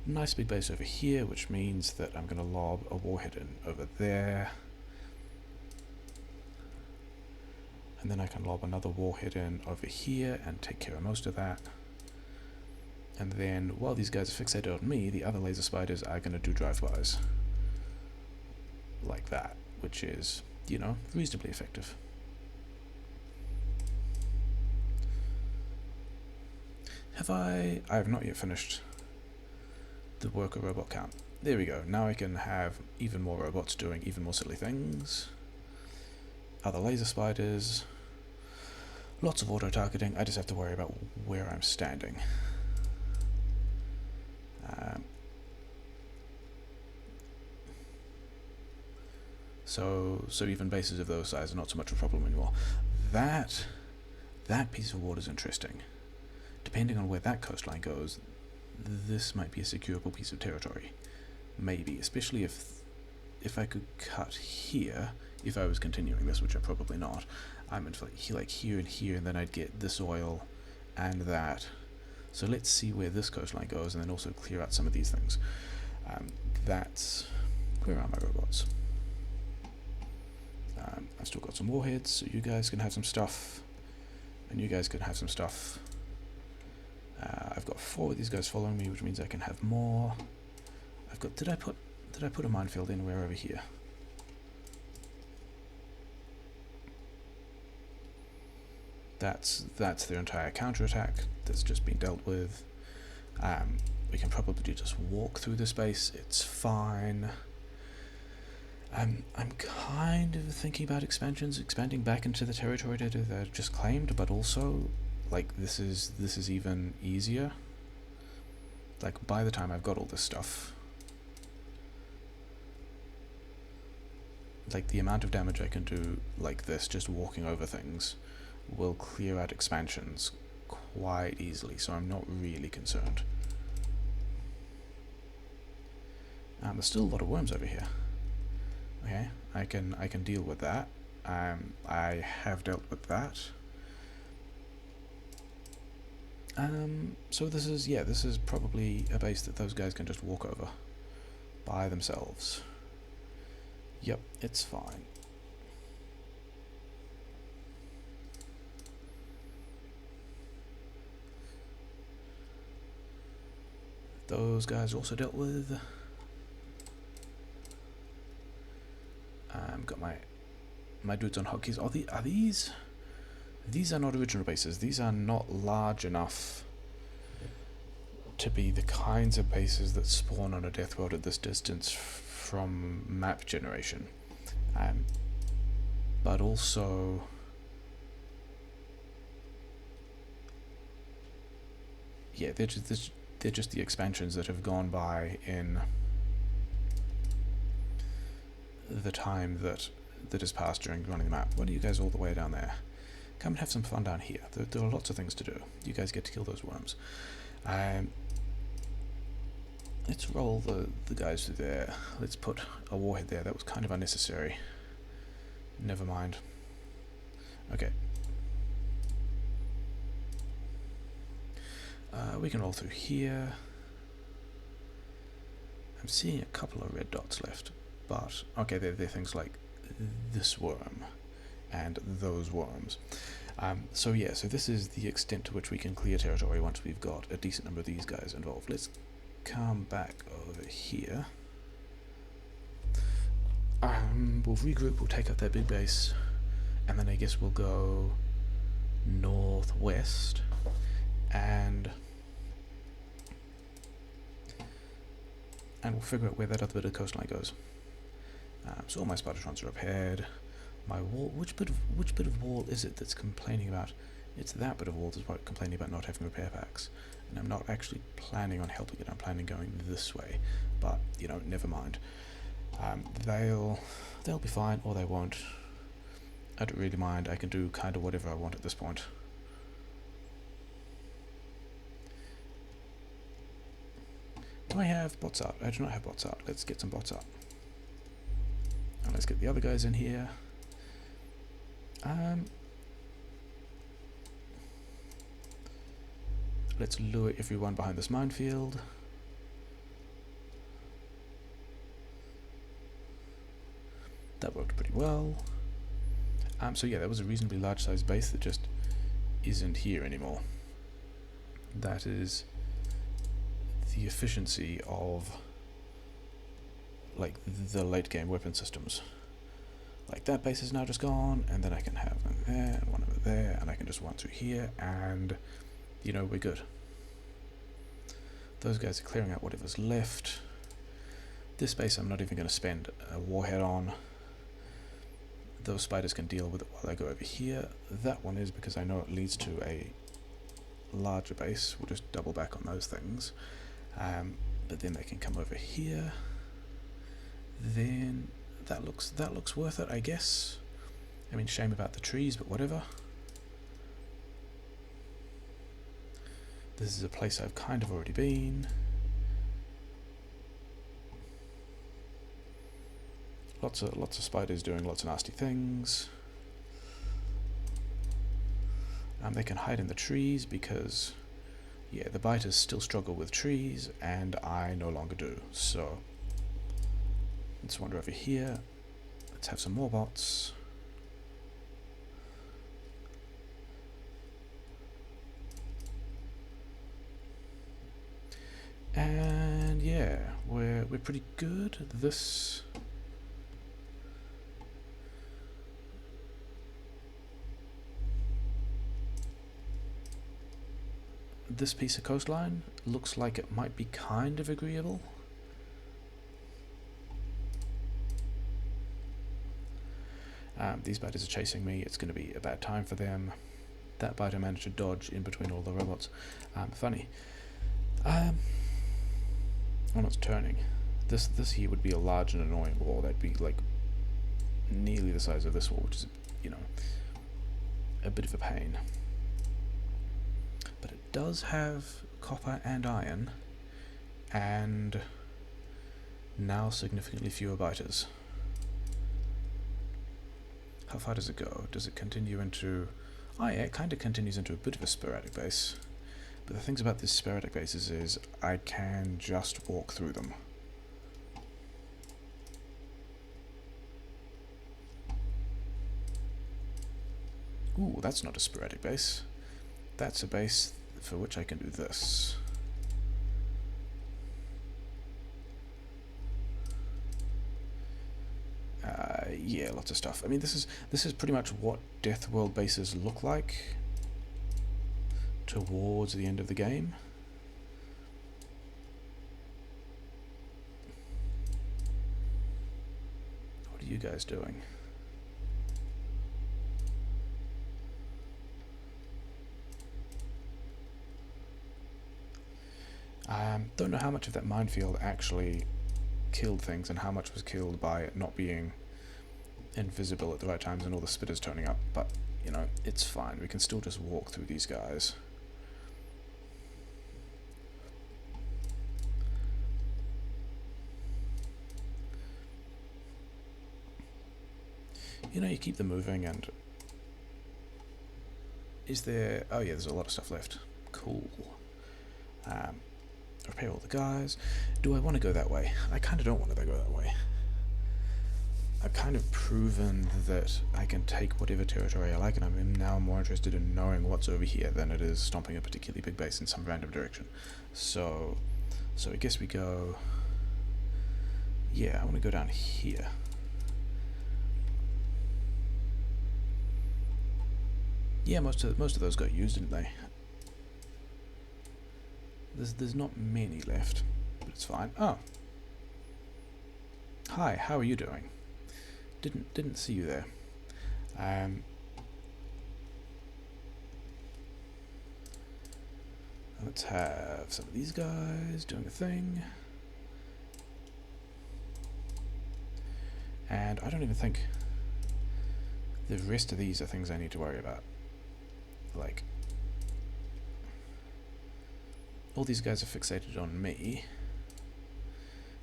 Speaker 1: Nice big base over here, which means that I'm going to lob a warhead in over there. And then I can lob another warhead in over here and take care of most of that. And then, while these guys are fixated on me, the other laser spiders are going to do drive-bys. Like that, which is, you know, reasonably effective. I have not yet finished the worker robot count. There we go. Now I can have even more robots doing even more silly things. Other laser spiders. Lots of auto-targeting. I just have to worry about where I'm standing. So even bases of those sizes are not so much a problem anymore. That piece of water is interesting. Depending on where that coastline goes, this might be a secureable piece of territory. Maybe, especially if I could cut here, if I was continuing this, which I'm probably not. I'm in like here and here, and then I'd get this oil and that. So let's see where this coastline goes, and then also clear out some of these things. Where are my robots? I've still got some warheads, so you guys can have some stuff, and you guys can have some stuff. I've got 4 of these guys following me, which means I can have more. I've got. Did I put a minefield in? Where over here? That's their entire counterattack that's just been dealt with. We can probably just walk through the space. It's fine. I'm kind of thinking about expanding back into the territory that I've just claimed, but also, like, this is even easier. Like, by the time I've got all this stuff, like, the amount of damage I can do like this, just walking over things, will clear out expansions quite easily, so I'm not really concerned. There's still a lot of worms over here. Okay, I can deal with that. I have dealt with that. So this is probably a base that those guys can just walk over by themselves. Yep, it's fine. Those guys also dealt with. Got my dudes on hotkeys. Are these? These are not original bases. These are not large enough to be the kinds of bases that spawn on a death world at this distance from map generation. But also, yeah, they're just the expansions that have gone by in the time that has passed during running the map. What are you guys all the way down there? Come and have some fun down here. There are lots of things to do. You guys get to kill those worms. Let's roll the guys through there. Let's put a warhead there. That was kind of unnecessary. Never mind. Okay. We can roll through here. I'm seeing a couple of red dots left, but okay, they're things like this worm and those worms. So this is the extent to which we can clear territory once we've got a decent number of these guys involved. Let's come back over here. We'll regroup, we'll take up that big base, and then I guess we'll go northwest and we'll figure out where that other bit of coastline goes. So all my Spidertrons are up ahead. My wall. Which bit of wall is it that's complaining about? It's that bit of wall that's complaining about not having repair packs, and I'm not actually planning on helping it. I'm planning going this way, but you know, never mind. They'll be fine, or they won't. I don't really mind. I can do kind of whatever I want at this point. Do I have bots out? I do not have bots out. Let's get some bots out. And let's get the other guys in here. Let's lure everyone behind this minefield. That worked pretty well. So yeah, that was a reasonably large sized base that just isn't here anymore. That is the efficiency of like the late game weapon systems. Like that base is now just gone, and then I can have one there and one over there, and I can just run through here, and you know, we're good. Those guys are clearing out whatever's left. This base I'm not even going to spend a warhead on. Those spiders can deal with it while I go over here. That one is because I know it leads to a larger base. We'll just double back on those things. But then they can come over here. Then that looks worth it, I guess. I mean, shame about the trees, but whatever. This is a place I've kind of already been. Lots of spiders doing lots of nasty things. They can hide in the trees because, yeah, the biters still struggle with trees, and I no longer do. So let's wander over here. Let's have some more bots. And yeah, we're pretty good. This piece of coastline looks like it might be kind of agreeable. These biters are chasing me. It's going to be a bad time for them. That biter managed to dodge in between all the robots. Funny. Oh, no, it's turning. This here would be a large and annoying wall. That'd be like nearly the size of this wall, which is, you know, a bit of a pain. But it does have copper and iron, and now significantly fewer biters. How far does it go? Does it continue into... Oh yeah, it kind of continues into a bit of a sporadic base. But the things about these sporadic bases is I can just walk through them. Ooh, that's not a sporadic base. That's a base for which I can do this. Yeah, lots of stuff. I mean, this is pretty much what Deathworld bases look like towards the end of the game. What are you guys doing? Don't know how much of that minefield actually killed things and how much was killed by it not being invisible at the right times and all the spitters turning up, but you know, it's fine. We can still just walk through these guys. You know, you keep them moving, and is there... oh yeah, there's a lot of stuff left. Cool. Repair all the guys. Do I want to go that way? I kind of don't want to go that way. I've kind of proven that I can take whatever territory I like, and I'm now more interested in knowing what's over here than it is stomping a particularly big base in some random direction. So I guess we go... yeah, I want to go down here. Yeah, most of those got used, didn't they? There's not many left, but it's fine. Oh. Hi, how are you doing? Didn't see you there. Let's have some of these guys doing a thing. And I don't even think the rest of these are things I need to worry about. Like, all these guys are fixated on me,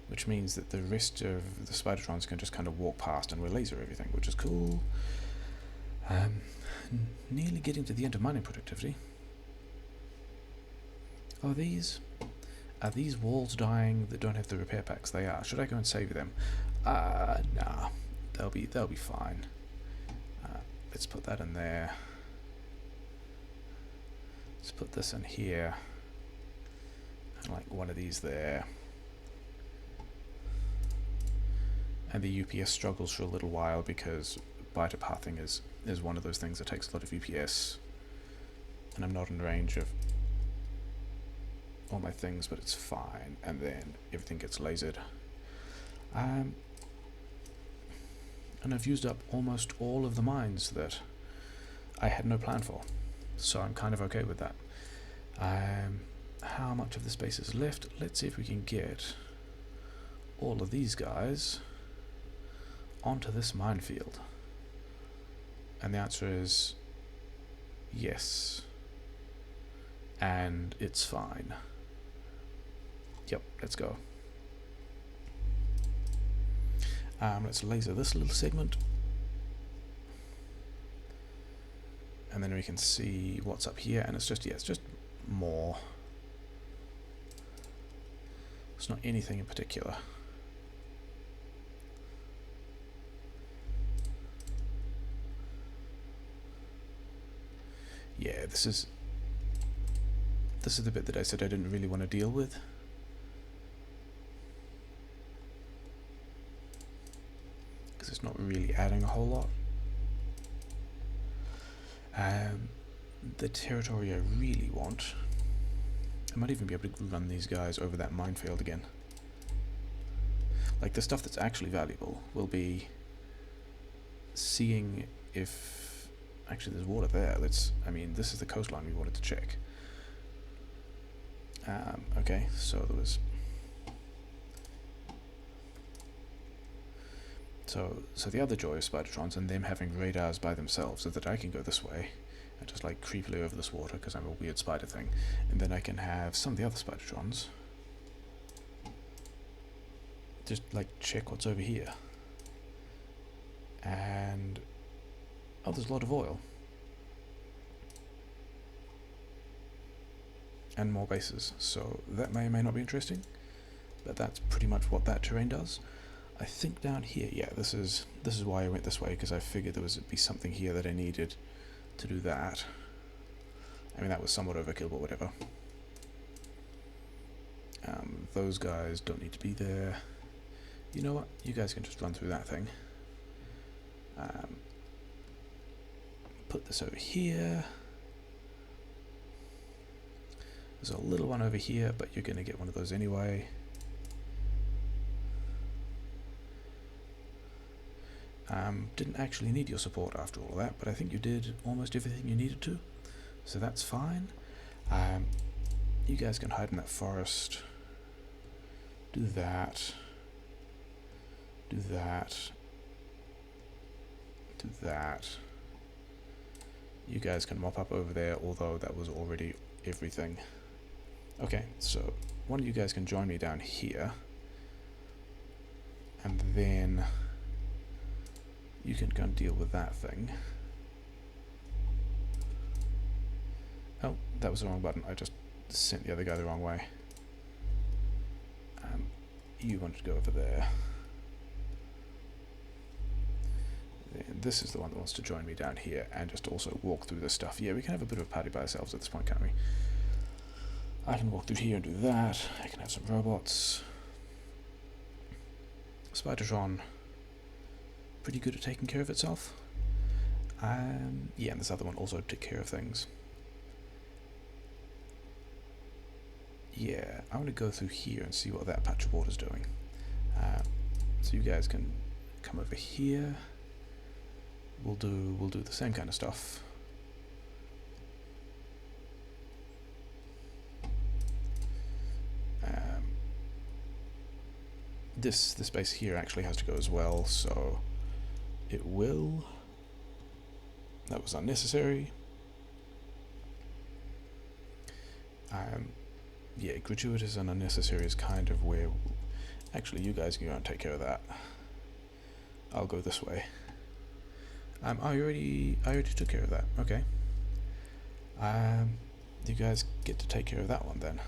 Speaker 1: which means that the rest of the Spidertrons can just kind of walk past and we'll laser everything, which is cool. Nearly getting to the end of mining productivity. Are these walls dying that don't have the repair packs? They are. Should I go and save them? Nah. They'll be fine. Let's put that in there. Let's put this in here. And like one of these there. And the UPS struggles for a little while because biter pathing is one of those things that takes a lot of UPS. And I'm not in range of all my things, but it's fine. And then everything gets lasered. And I've used up almost all of the mines that I had no plan for, so I'm kind of okay with that. How much of the space is left? Let's see if we can get all of these guys onto this minefield. And the answer is yes. And it's fine. Yep, let's go. Let's laser this little segment. And then we can see what's up here, and it's just, yeah, it's just more. It's not anything in particular. Yeah, this is the bit that I said I didn't really want to deal with. Because it's not really adding a whole lot. The territory I really want, I might even be able to run these guys over that minefield again. Like, the stuff that's actually valuable will be seeing if actually there's water there. I mean, this is the coastline we wanted to check. Okay, so there was. So the other joy of Spidertrons and them having radars by themselves is that I can go this way and just like creepily over this water because I'm a weird spider thing, and then I can have some of the other Spidertrons just like check what's over here. And oh, there's a lot of oil. And more bases, so that may or may not be interesting, but that's pretty much what that terrain does. I think down here, yeah, this is why I went this way, because I figured there would be something here that I needed to do that. I mean, that was somewhat overkill, but whatever. Those guys don't need to be there. You know what? You guys can just run through that thing. Put this over here. There's a little one over here, but you're going to get one of those anyway. Didn't actually need your support after all that, but I think you did almost everything you needed to, so that's fine. You guys can hide in that forest. Do that. Do that. Do that. You guys can mop up over there, although that was already everything. Okay, so one of you guys can join me down here, and then you can go and deal with that thing. Oh, that was the wrong button. I just sent the other guy the wrong way. You wanted to go over there. Then this is the one that wants to join me down here and just also walk through this stuff. Yeah, we can have a bit of a party by ourselves at this point, can't we? I can walk through here and do that. I can have some robots. Spidertron, pretty good at taking care of itself. Yeah, and this other one also took care of things. Yeah, I want to go through here and see what that patch of water's doing. So you guys can come over here. we'll do the same kind of stuff. This base here actually has to go as well, so it will. That was unnecessary. Yeah, gratuitous and unnecessary is kind of where. Actually, you guys can go and take care of that. I'll go this way. I already took care of that. Okay. You guys get to take care of that one then.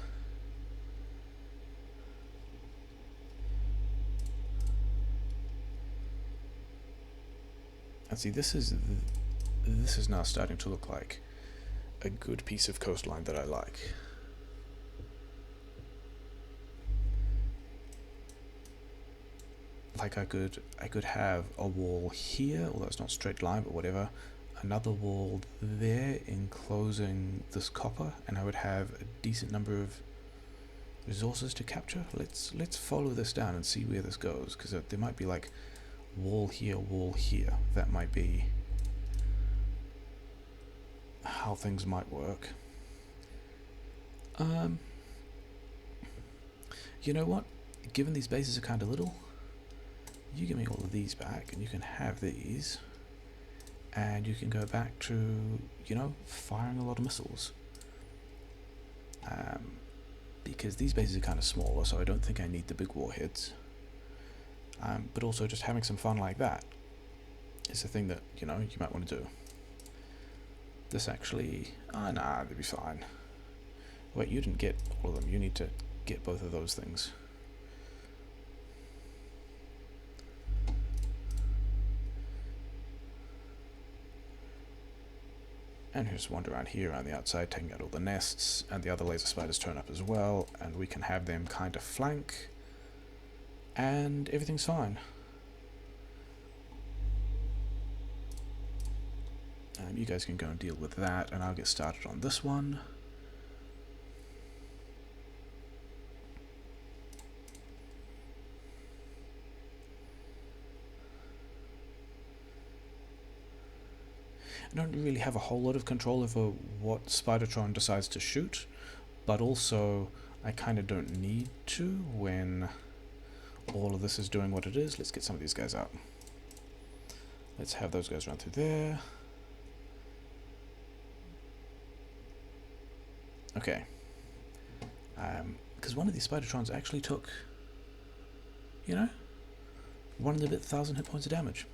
Speaker 1: And see, this is now starting to look like a good piece of coastline that I like. Like I could have a wall here, although it's not straight line, but whatever. Another wall there enclosing this copper, and I would have a decent number of resources to capture. Let's follow this down and see where this goes, because there might be like wall here, wall here. That might be how things might work. You know what? Given these bases are kind of little, you give me all of these back, and you can have these, and you can go back to, you know, firing a lot of missiles. Because these bases are kind of smaller, so I don't think I need the big warheads. But also just having some fun like that is a thing that, you know, you might want to do. This actually... nah, they'll be fine. Wait, you didn't get all of them. You need to get both of those things. And just wander around here around the outside, taking out all the nests, and the other laser spiders turn up as well, and we can have them kind of flank, and everything's fine. You guys can go and deal with that, and I'll get started on this one. I don't really have a whole lot of control over what Spidertron decides to shoot, but also I kind of don't need to when all of this is doing what it is. Let's get some of these guys out. Let's have those guys run through there. Okay. Because one of these Spidertrons actually took, you know, 1,000 hit points of damage.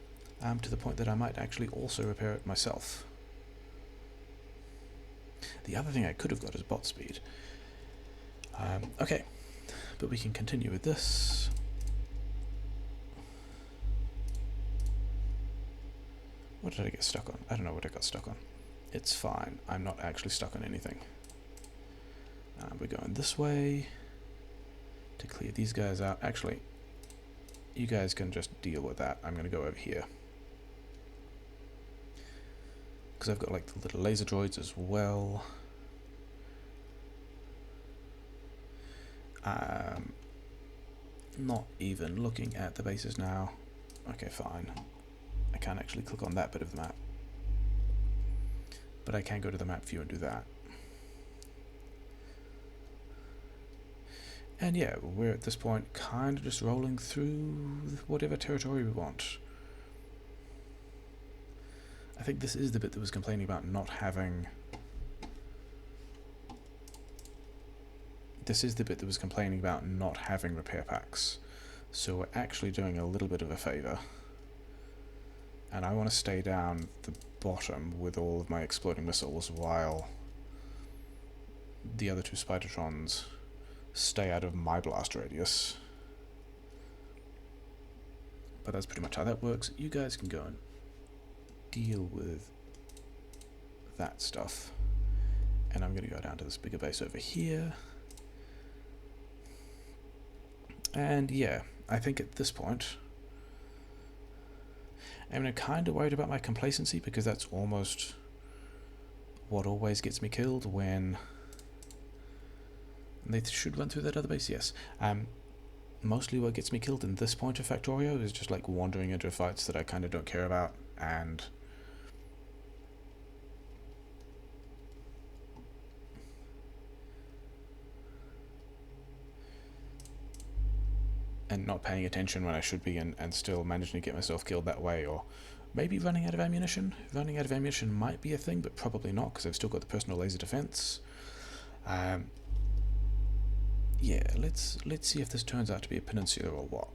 Speaker 1: To the point that I might actually also repair it myself. The other thing I could have got is bot speed. Okay, but we can continue with this. What did I get stuck on? I don't know what I got stuck on. It's fine. I'm not actually stuck on anything. We're going this way to clear these guys out. Actually, you guys can just deal with that. I'm going to go over here. Because I've got like the little laser droids as well. Not even looking at the bases now. Okay, fine. I can't actually click on that bit of the map. But I can go to the map view and do that. And yeah, we're at this point kind of just rolling through whatever territory we want. I think this is the bit that was complaining about not having... This is the bit that was complaining about not having repair packs. So we're actually doing a little bit of a favour. And I want to stay down the bottom with all of my exploding missiles while the other two Spidertrons stay out of my blast radius. But that's pretty much how that works. You guys can go and deal with that stuff. And I'm going to go down to this bigger base over here. And yeah, I think at this point, I'm kind of worried about my complacency, because that's almost what always gets me killed when they should run through that other base. Yes. Mostly what gets me killed in this point of Factorio is just like wandering into fights that I kind of don't care about, and and not paying attention when I should be, and still managing to get myself killed that way, or maybe running out of ammunition. Running out of ammunition might be a thing, but probably not, because I've still got the personal laser defense. Yeah, let's see if this turns out to be a peninsula or what.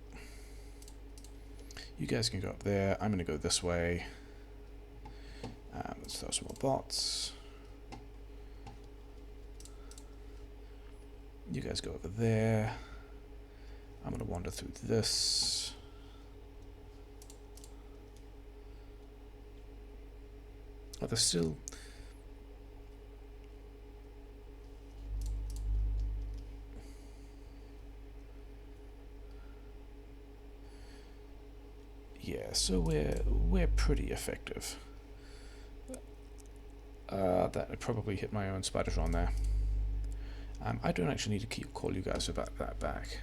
Speaker 1: You guys can go up there. I'm going to go this way. Let's throw some more bots. You guys go over there. I'm going to wander through this. Oh, there's still... Yeah, so we're pretty effective. That probably hit my own Spidertron there. I don't actually need to call you guys about that back.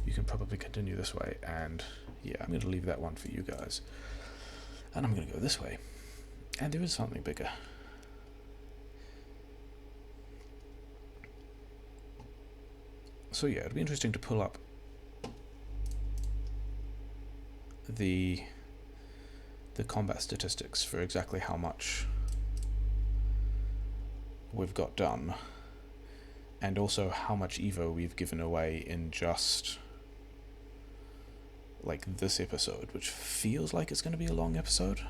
Speaker 1: You can probably continue this way, and yeah, I'm going to leave that one for you guys. And I'm going to go this way. And there is something bigger. So yeah, it'd be interesting to pull up the combat statistics for exactly how much we've got done, and also how much Evo we've given away in just like this episode, which feels like it's going to be a long episode.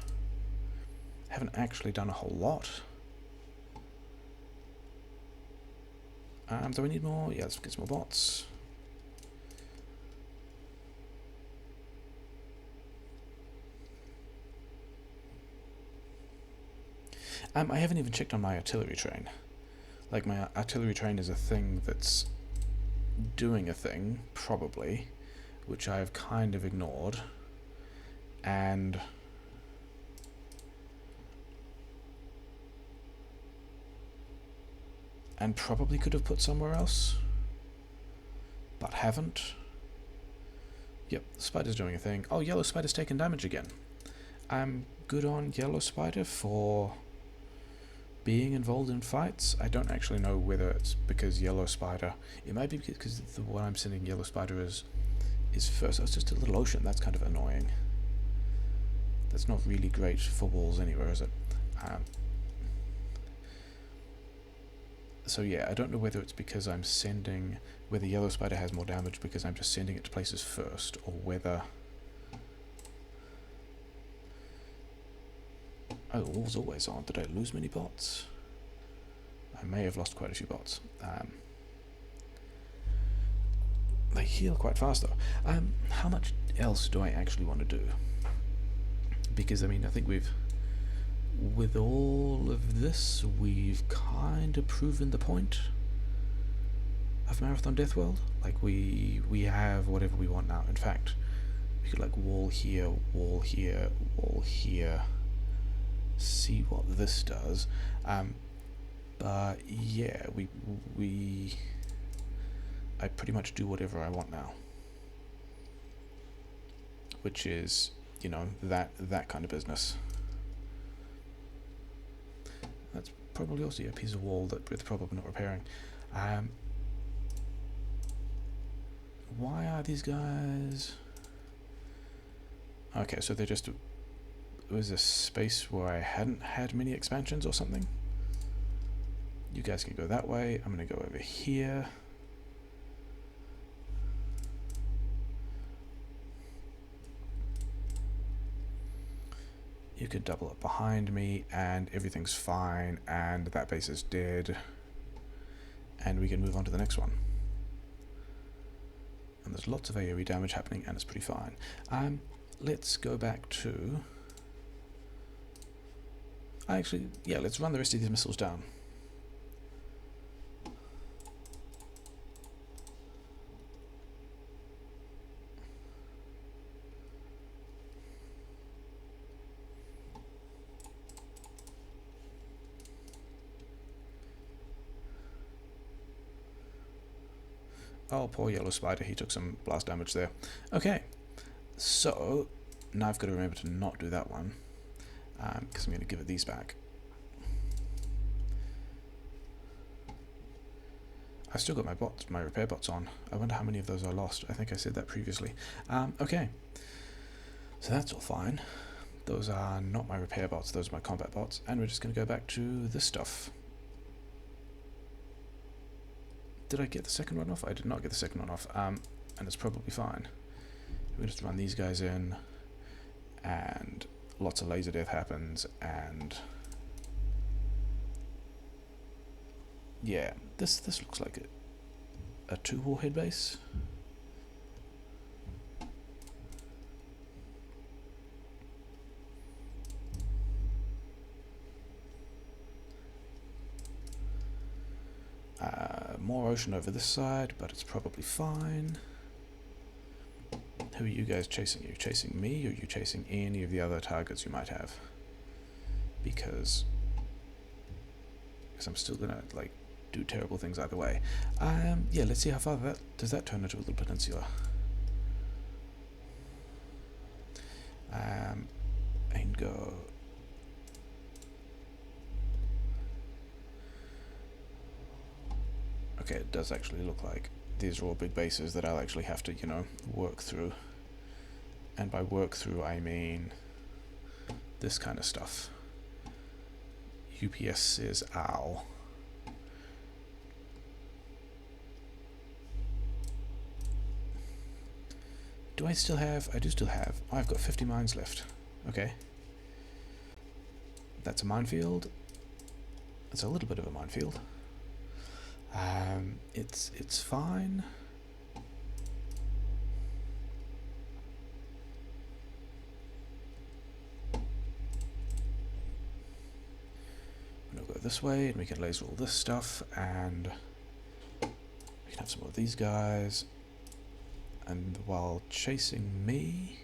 Speaker 1: Haven't actually done a whole lot. Do we need more? Yeah, let's get some more bots. I haven't even checked on my artillery train. Like, my artillery train is a thing that's doing a thing, probably, which I've kind of ignored, and probably could have put somewhere else, but haven't. Yep, the spider's doing a thing. Oh, yellow spider's taking damage again. I'm good on yellow spider for being involved in fights. I don't actually know whether it's because yellow spider, it might be because the one I'm sending yellow spider is first. Oh, it's just a little ocean. That's kind of annoying. That's not really great for walls anywhere, is it? So yeah, I don't know whether it's because I'm sending, whether yellow spider has more damage because I'm just sending it to places first, or whether... Oh, the wall's always on. Did I lose many bots? I may have lost quite a few bots. They heal quite fast though. How much else do I actually want to do? Because I mean, I think with all of this, we've kind of proven the point of Marathon Deathworld. Like, we have whatever we want now. In fact, we could like wall here, wall here, wall here. See what this does. But yeah, I pretty much do whatever I want now, which is, you know, that kind of business. That's probably also a piece of wall that we're probably not repairing. Why are these guys... Okay, so they're just... It was a space where I hadn't had many expansions or something. You guys can go that way. I'm going to go over here. You could double up behind me and everything's fine, and that base is dead. And we can move on to the next one. And there's lots of AoE damage happening and it's pretty fine. Let's go back to... Actually, yeah, let's run the rest of these missiles down. Oh, poor yellow spider, he took some blast damage there. Okay, so now I've got to remember to not do that one, because I'm going to give it these back. I still got my repair bots on. I wonder how many of those I lost. I think I said that previously. Okay, so that's all fine. Those are not my repair bots, those are my combat bots, and we're just going to go back to this stuff. Did I get the second one off? I did not get the second one off, and it's probably fine. We just run these guys in, and lots of laser death happens, and yeah, this looks like a 2 warhead base. More ocean over this side, but it's probably fine. Who are you guys chasing? Are you chasing me, or are you chasing any of the other targets you might have? Because I'm still gonna like do terrible things either way. Yeah, let's see how far does that turn into a little peninsula. And go. Okay, it does actually look like these are all big bases that I'll actually have to, you know, work through. And by work through, I mean this kind of stuff. UPS says ow. Do I still have? I do still have. Oh, I've got 50 mines left. Okay. That's a minefield. It's a little bit of a minefield. It's fine. I'm gonna go this way, and we can laser all this stuff, and we can have some more of these guys. And while chasing me,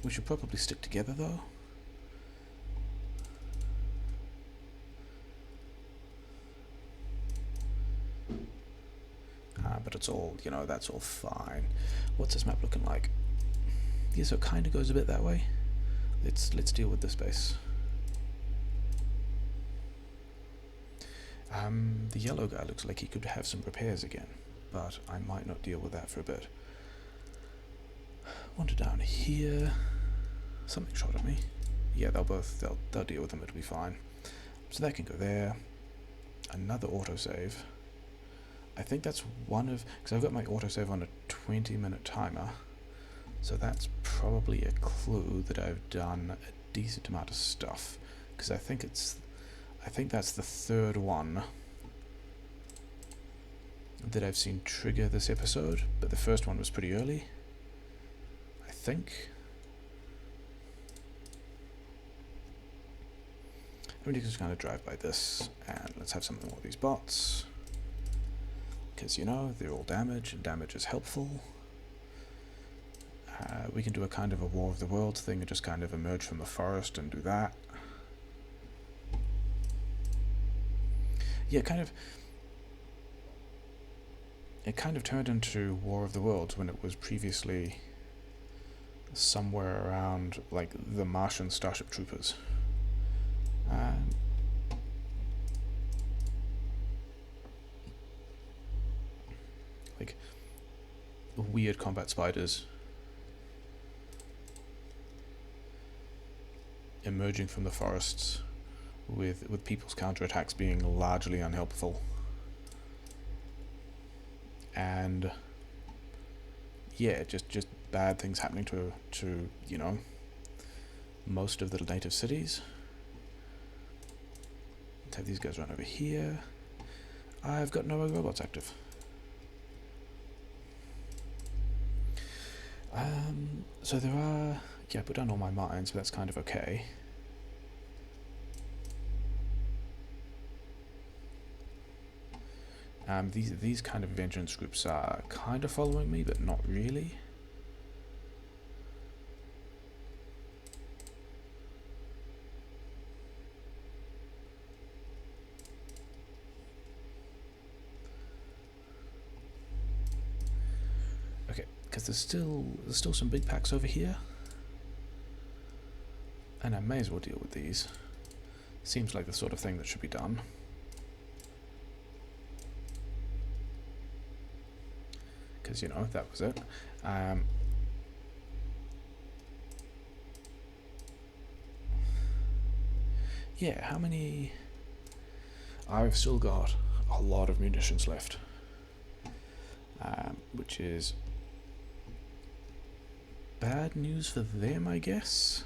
Speaker 1: we should probably stick together though. But it's all, you know, that's all fine. What's this map looking like? Yeah, so it kind of goes a bit that way. Let's deal with this base. The yellow guy looks like he could have some repairs again, but I might not deal with that for a bit. Wander down here. Something shot at me. Yeah, they'll deal with them. It'll be fine. So that can go there. Another autosave. I think that's one of, because I've got my autosave on a 20-minute timer, so that's probably a clue that I've done a decent amount of stuff, because I think that's the third one that I've seen trigger this episode, but the first one was pretty early, I think. I'm just going to drive by this, and let's have some more of these bots. Because, you know, they're all damage, and damage is helpful. We can do a kind of a War of the Worlds thing and just kind of emerge from the forest and do that. Yeah, it kind of turned into War of the Worlds when it was previously somewhere around, like, the Martian Starship Troopers. Like weird combat spiders emerging from the forests with people's counterattacks being largely unhelpful, and yeah, just bad things happening to you know, most of the native cities. Let's have these guys run over here. I've got no robots active. So there are, yeah, I put down all my mines, but that's kind of okay. These kind of vengeance groups are kind of following me, but not really. Because there's still some big packs over here, and I may as well deal with these. Seems like the sort of thing that should be done. Because, you know, that was it. Yeah, how many... I've still got a lot of munitions left. Which is bad news for them, I guess.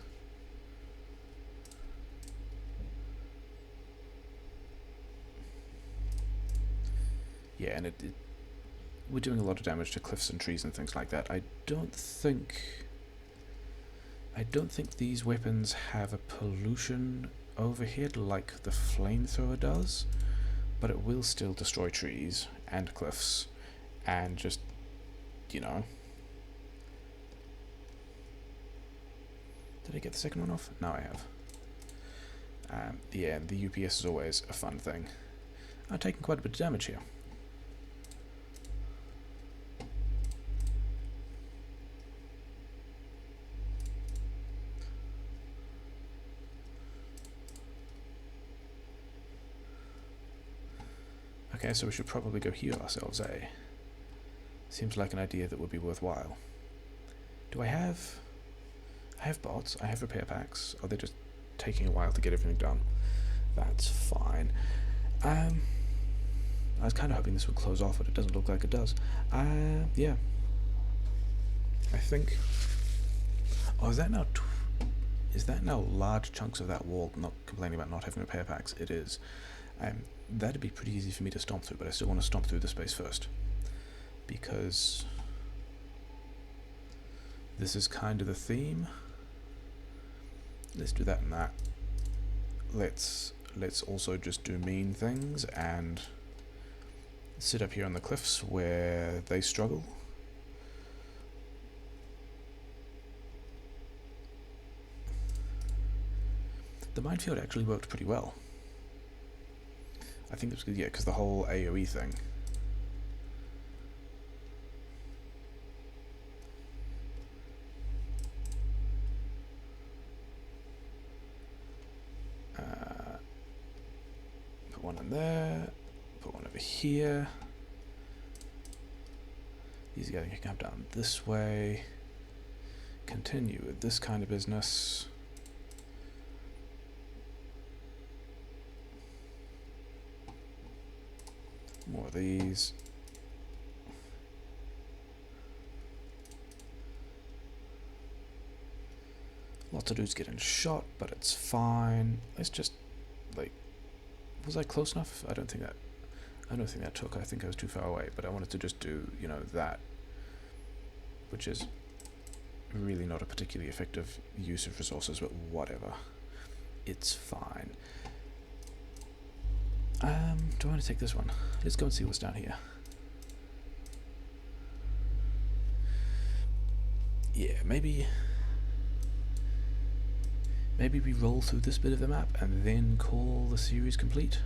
Speaker 1: Yeah, and we're doing a lot of damage to cliffs and trees and things like that. I don't think these weapons have a pollution overhead like the flamethrower does, but it will still destroy trees and cliffs and just, you know. Did I get the second one off? No, I have. Yeah, the UPS is always a fun thing. I'm taking quite a bit of damage here. Okay, so we should probably go heal ourselves, eh? Seems like an idea that would be worthwhile. Do I have... I have bots, I have repair packs. Are they just taking a while to get everything done? That's fine. I was kind of hoping this would close off, but it doesn't look like it does. Yeah. I think... Oh, is that now... Is that now large chunks of that wall? Not complaining about not having repair packs. It is. That'd be pretty easy for me to stomp through, but I still want to stomp through the space first. Because... this is kind of the theme. Let's do that and that. Let's also just do mean things and sit up here on the cliffs where they struggle. The minefield actually worked pretty well. I think it was good, yeah, because the whole AoE thing. Put one in there, put one over here. These guys can come down this way. Continue with this kind of business. More of these. Lots of dudes getting shot, but it's fine. Let's just, like, was I close enough? I don't think that took. I think I was too far away, but I wanted to just do, you know, that, which is really not a particularly effective use of resources, but whatever. It's fine. Do I want to take this one? Let's go and see what's down here. Yeah, maybe we roll through this bit of the map and then call the series complete.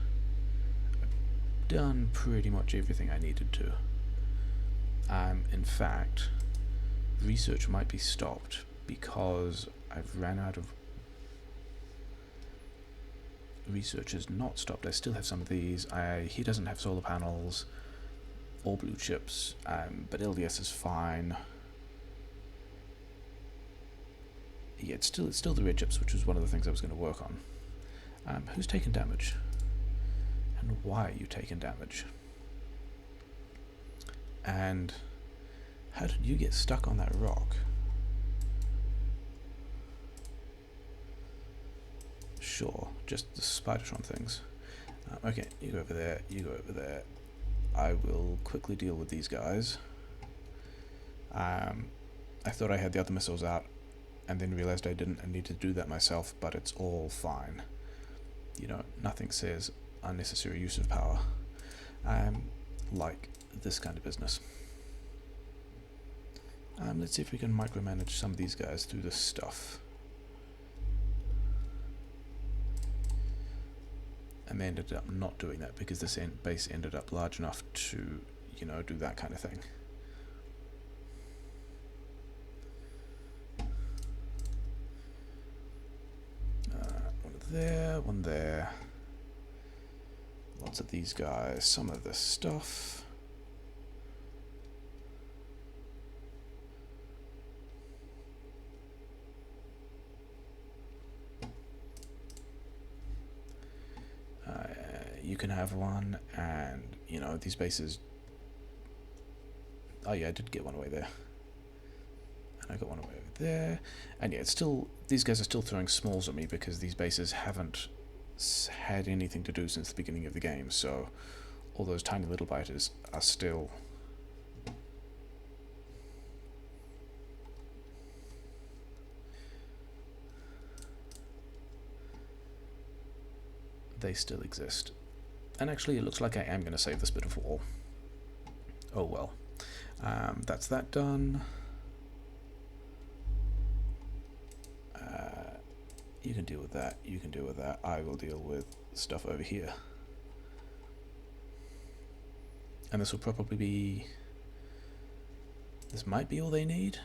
Speaker 1: I've done pretty much everything I needed to. In fact, research might be stopped because I've ran out of... Research is not stopped. I still have some of these. He doesn't have solar panels or blue chips, but LDS is fine. Yeah, it's still the red chips, which was one of the things I was going to work on. Who's taking damage? And why are you taking damage? And how did you get stuck on that rock? Sure, just the Spidertron things. Okay, you go over there, you go over there. I will quickly deal with these guys. I thought I had the other missiles out, and then realized I didn't and needed to do that myself, but it's all fine. You know, nothing says unnecessary use of power. Like this kind of business. Let's see if we can micromanage some of these guys through this stuff. And they ended up not doing that because this base ended up large enough to, you know, do that kind of thing. One of the there, one there. Lots of these guys, some of this stuff. You can have one, and you know, these bases. Oh yeah, I did get one away there. And I got one away over there. And yeah, it's still, these guys are still throwing smalls at me because these bases haven't had anything to do since the beginning of the game, so all those tiny little biters are still they still exist. And actually it looks like I am going to save this bit of wall. Oh well. That's that done. You can deal with that, you can deal with that. I will deal with stuff over here. And this will probably be... this might be all they need.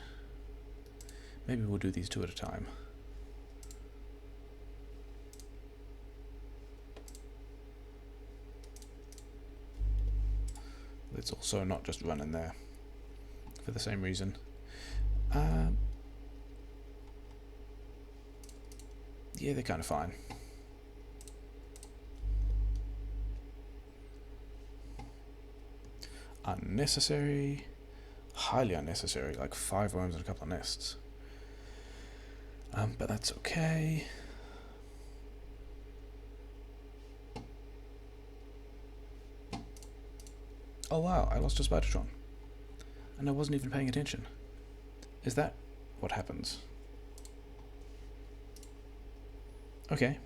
Speaker 1: Maybe we'll do these two at a time. Let's also not just run in there for the same reason. Yeah, they're kind of fine. Unnecessary. Highly unnecessary, like 5 worms and a couple of nests. But that's okay. Oh wow, I lost a Spidertron. And I wasn't even paying attention. Is that what happens? Okay.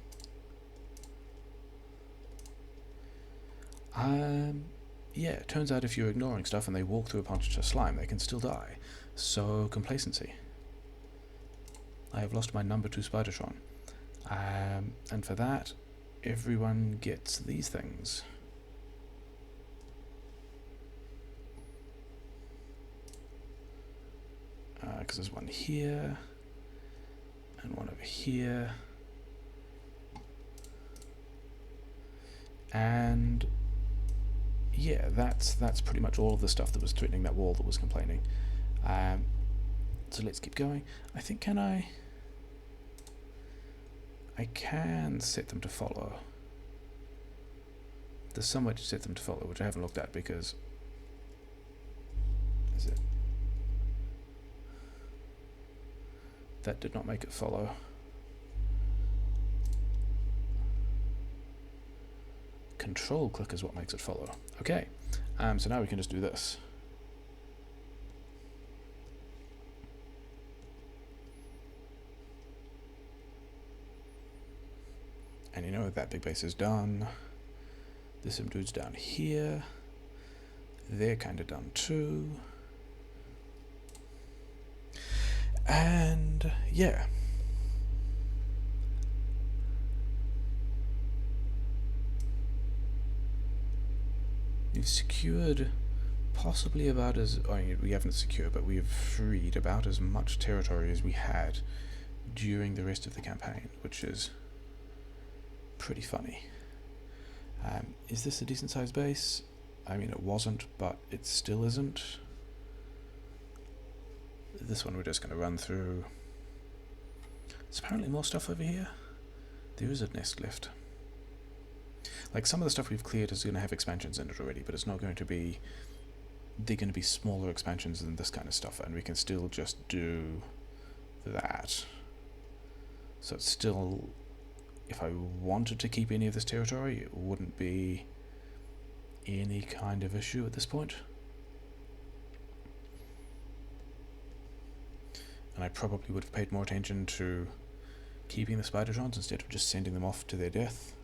Speaker 1: Yeah, it turns out if you're ignoring stuff and they walk through a bunch of slime, they can still die. So, complacency. I have lost my number 2 Spidertron. And for that, everyone gets these things. Because there's one here, and one over here. And yeah, that's pretty much all of the stuff that was threatening that wall that was complaining. So let's keep going. I think I can set them to follow. There's some way to set them to follow, which I haven't looked at because is it? That did not make it follow. Control click is what makes it follow. Okay, so now we can just do this. And you know that big base is done. There's some dudes down here. They're kind of done too. And yeah. We've secured possibly about as, I mean, we haven't secured, but we have freed about as much territory as we had during the rest of the campaign, which is pretty funny. Is this a decent sized base? I mean, it wasn't, but it still isn't. This one we're just going to run through. There's apparently more stuff over here. There is a nest left. Like, some of the stuff we've cleared is going to have expansions in it already, but it's not going to be... they're going to be smaller expansions than this kind of stuff, and we can still just do that. So it's still... if I wanted to keep any of this territory, it wouldn't be any kind of issue at this point. And I probably would have paid more attention to keeping the Spidertrons instead of just sending them off to their death.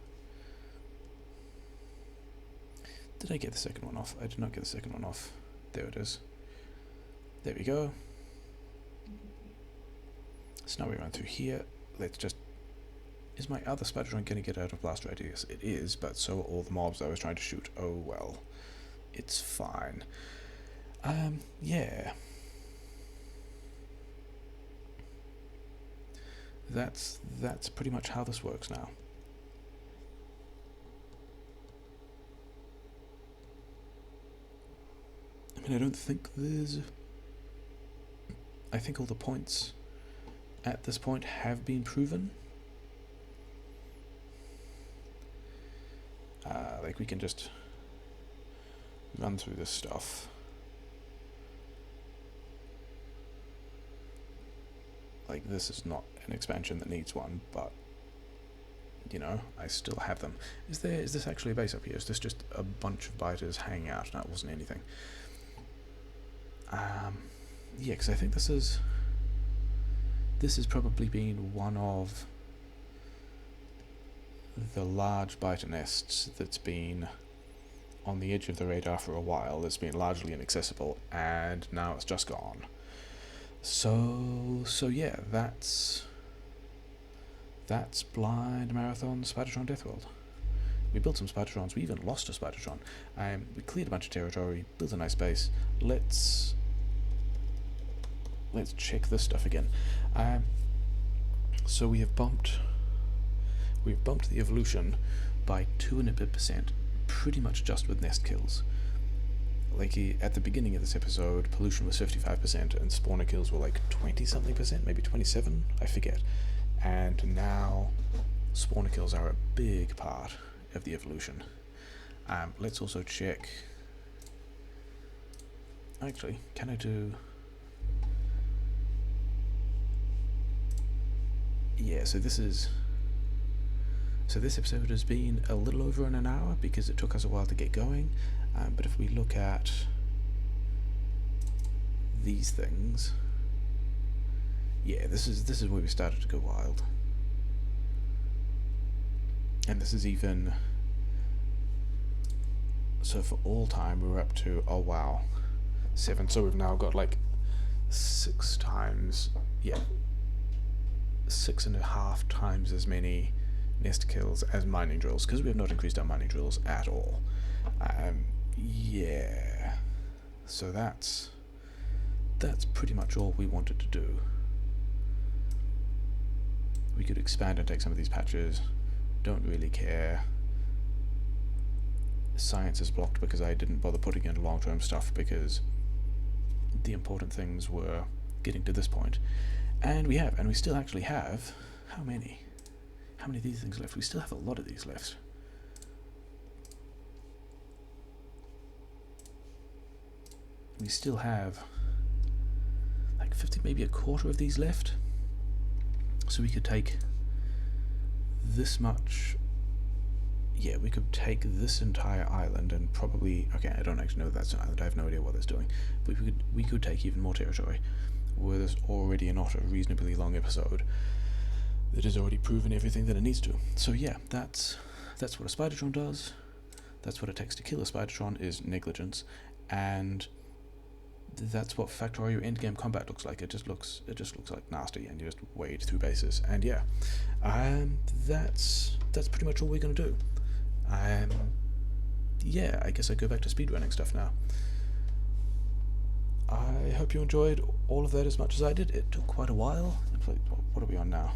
Speaker 1: Did I get the second one off? I did not get the second one off. There it is. There we go. So now we run through here. Let's just... is my other Spidertron going to get out of blast radius? It is, but so are all the mobs I was trying to shoot. Oh well. It's fine. Yeah. That's pretty much how this works now. mean, I don't think there's... I think all the points at this point have been proven. Like, we can just run through this stuff. Like, this is not an expansion that needs one, but, you know, I still have them. Is this actually a base up here? Is this just a bunch of biters hanging out? No, it wasn't anything. Yeah, because I think this has probably been one of the large biter nests that's been on the edge of the radar for a while. It's been largely inaccessible, and now it's just gone. So yeah, that's Blind Marathon Spidertron Deathworld. We built some Spidertrons. We even lost a Spidertron. We cleared a bunch of territory, built a nice base. Let's check this stuff again. So we've bumped the evolution by 2 and a bit %, pretty much just with nest kills. Like, at the beginning of this episode, pollution was 55% and spawner kills were like 20-something %, maybe 27, I forget. And now spawner kills are a big part of the evolution. Let's also check... Actually, can I do... Yeah, so this episode has been a little over an hour because it took us a while to get going. But if we look at these things, yeah, this is where we started to go wild. And this is even, so for all time we're up to, oh wow, 7. So we've now got like 6 times, yeah, 6.5 times as many nest kills as mining drills, because we have not increased our mining drills at all. Yeah, so that's pretty much all we wanted to do. We could expand and take some of these patches. Don't really care. Science is blocked because I didn't bother putting in long-term stuff, because the important things were getting to this point. And we still actually have, how many of these things left? We still have a lot of these left. We still have like 50, maybe a quarter of these left. So we could take this much. Yeah, we could take this entire island and probably, okay, I don't actually know that's an island, I have no idea what that's doing, but we could take even more territory, where there's already not a reasonably long episode that has already proven everything that it needs to. So yeah, that's what a Spidertron does. That's what it takes to kill a Spidertron, is negligence, and that's what Factorio endgame combat looks like. It just looks like nasty, and you just wade through bases. And yeah, that's pretty much all we're gonna do. Yeah, I guess I go back to speedrunning stuff now. I hope you enjoyed all of that as much as I did. It took quite a while. What are we on now?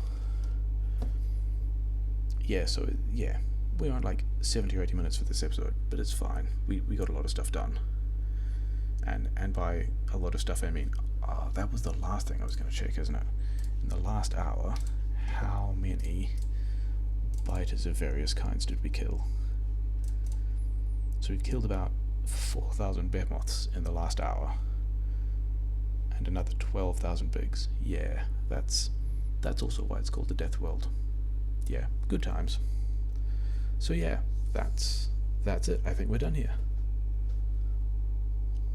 Speaker 1: Yeah, so yeah, we're on like 70 or 80 minutes for this episode, but it's fine. We got a lot of stuff done. And by a lot of stuff I mean, that was the last thing I was going to check, isn't it? In the last hour, how many biters of various kinds did we kill? So we've killed about 4,000 behemoths in the last hour, and another 12,000 bigs. Yeah, that's also why it's called the Deathworld. Yeah, good times. So yeah, that's it. I think we're done here.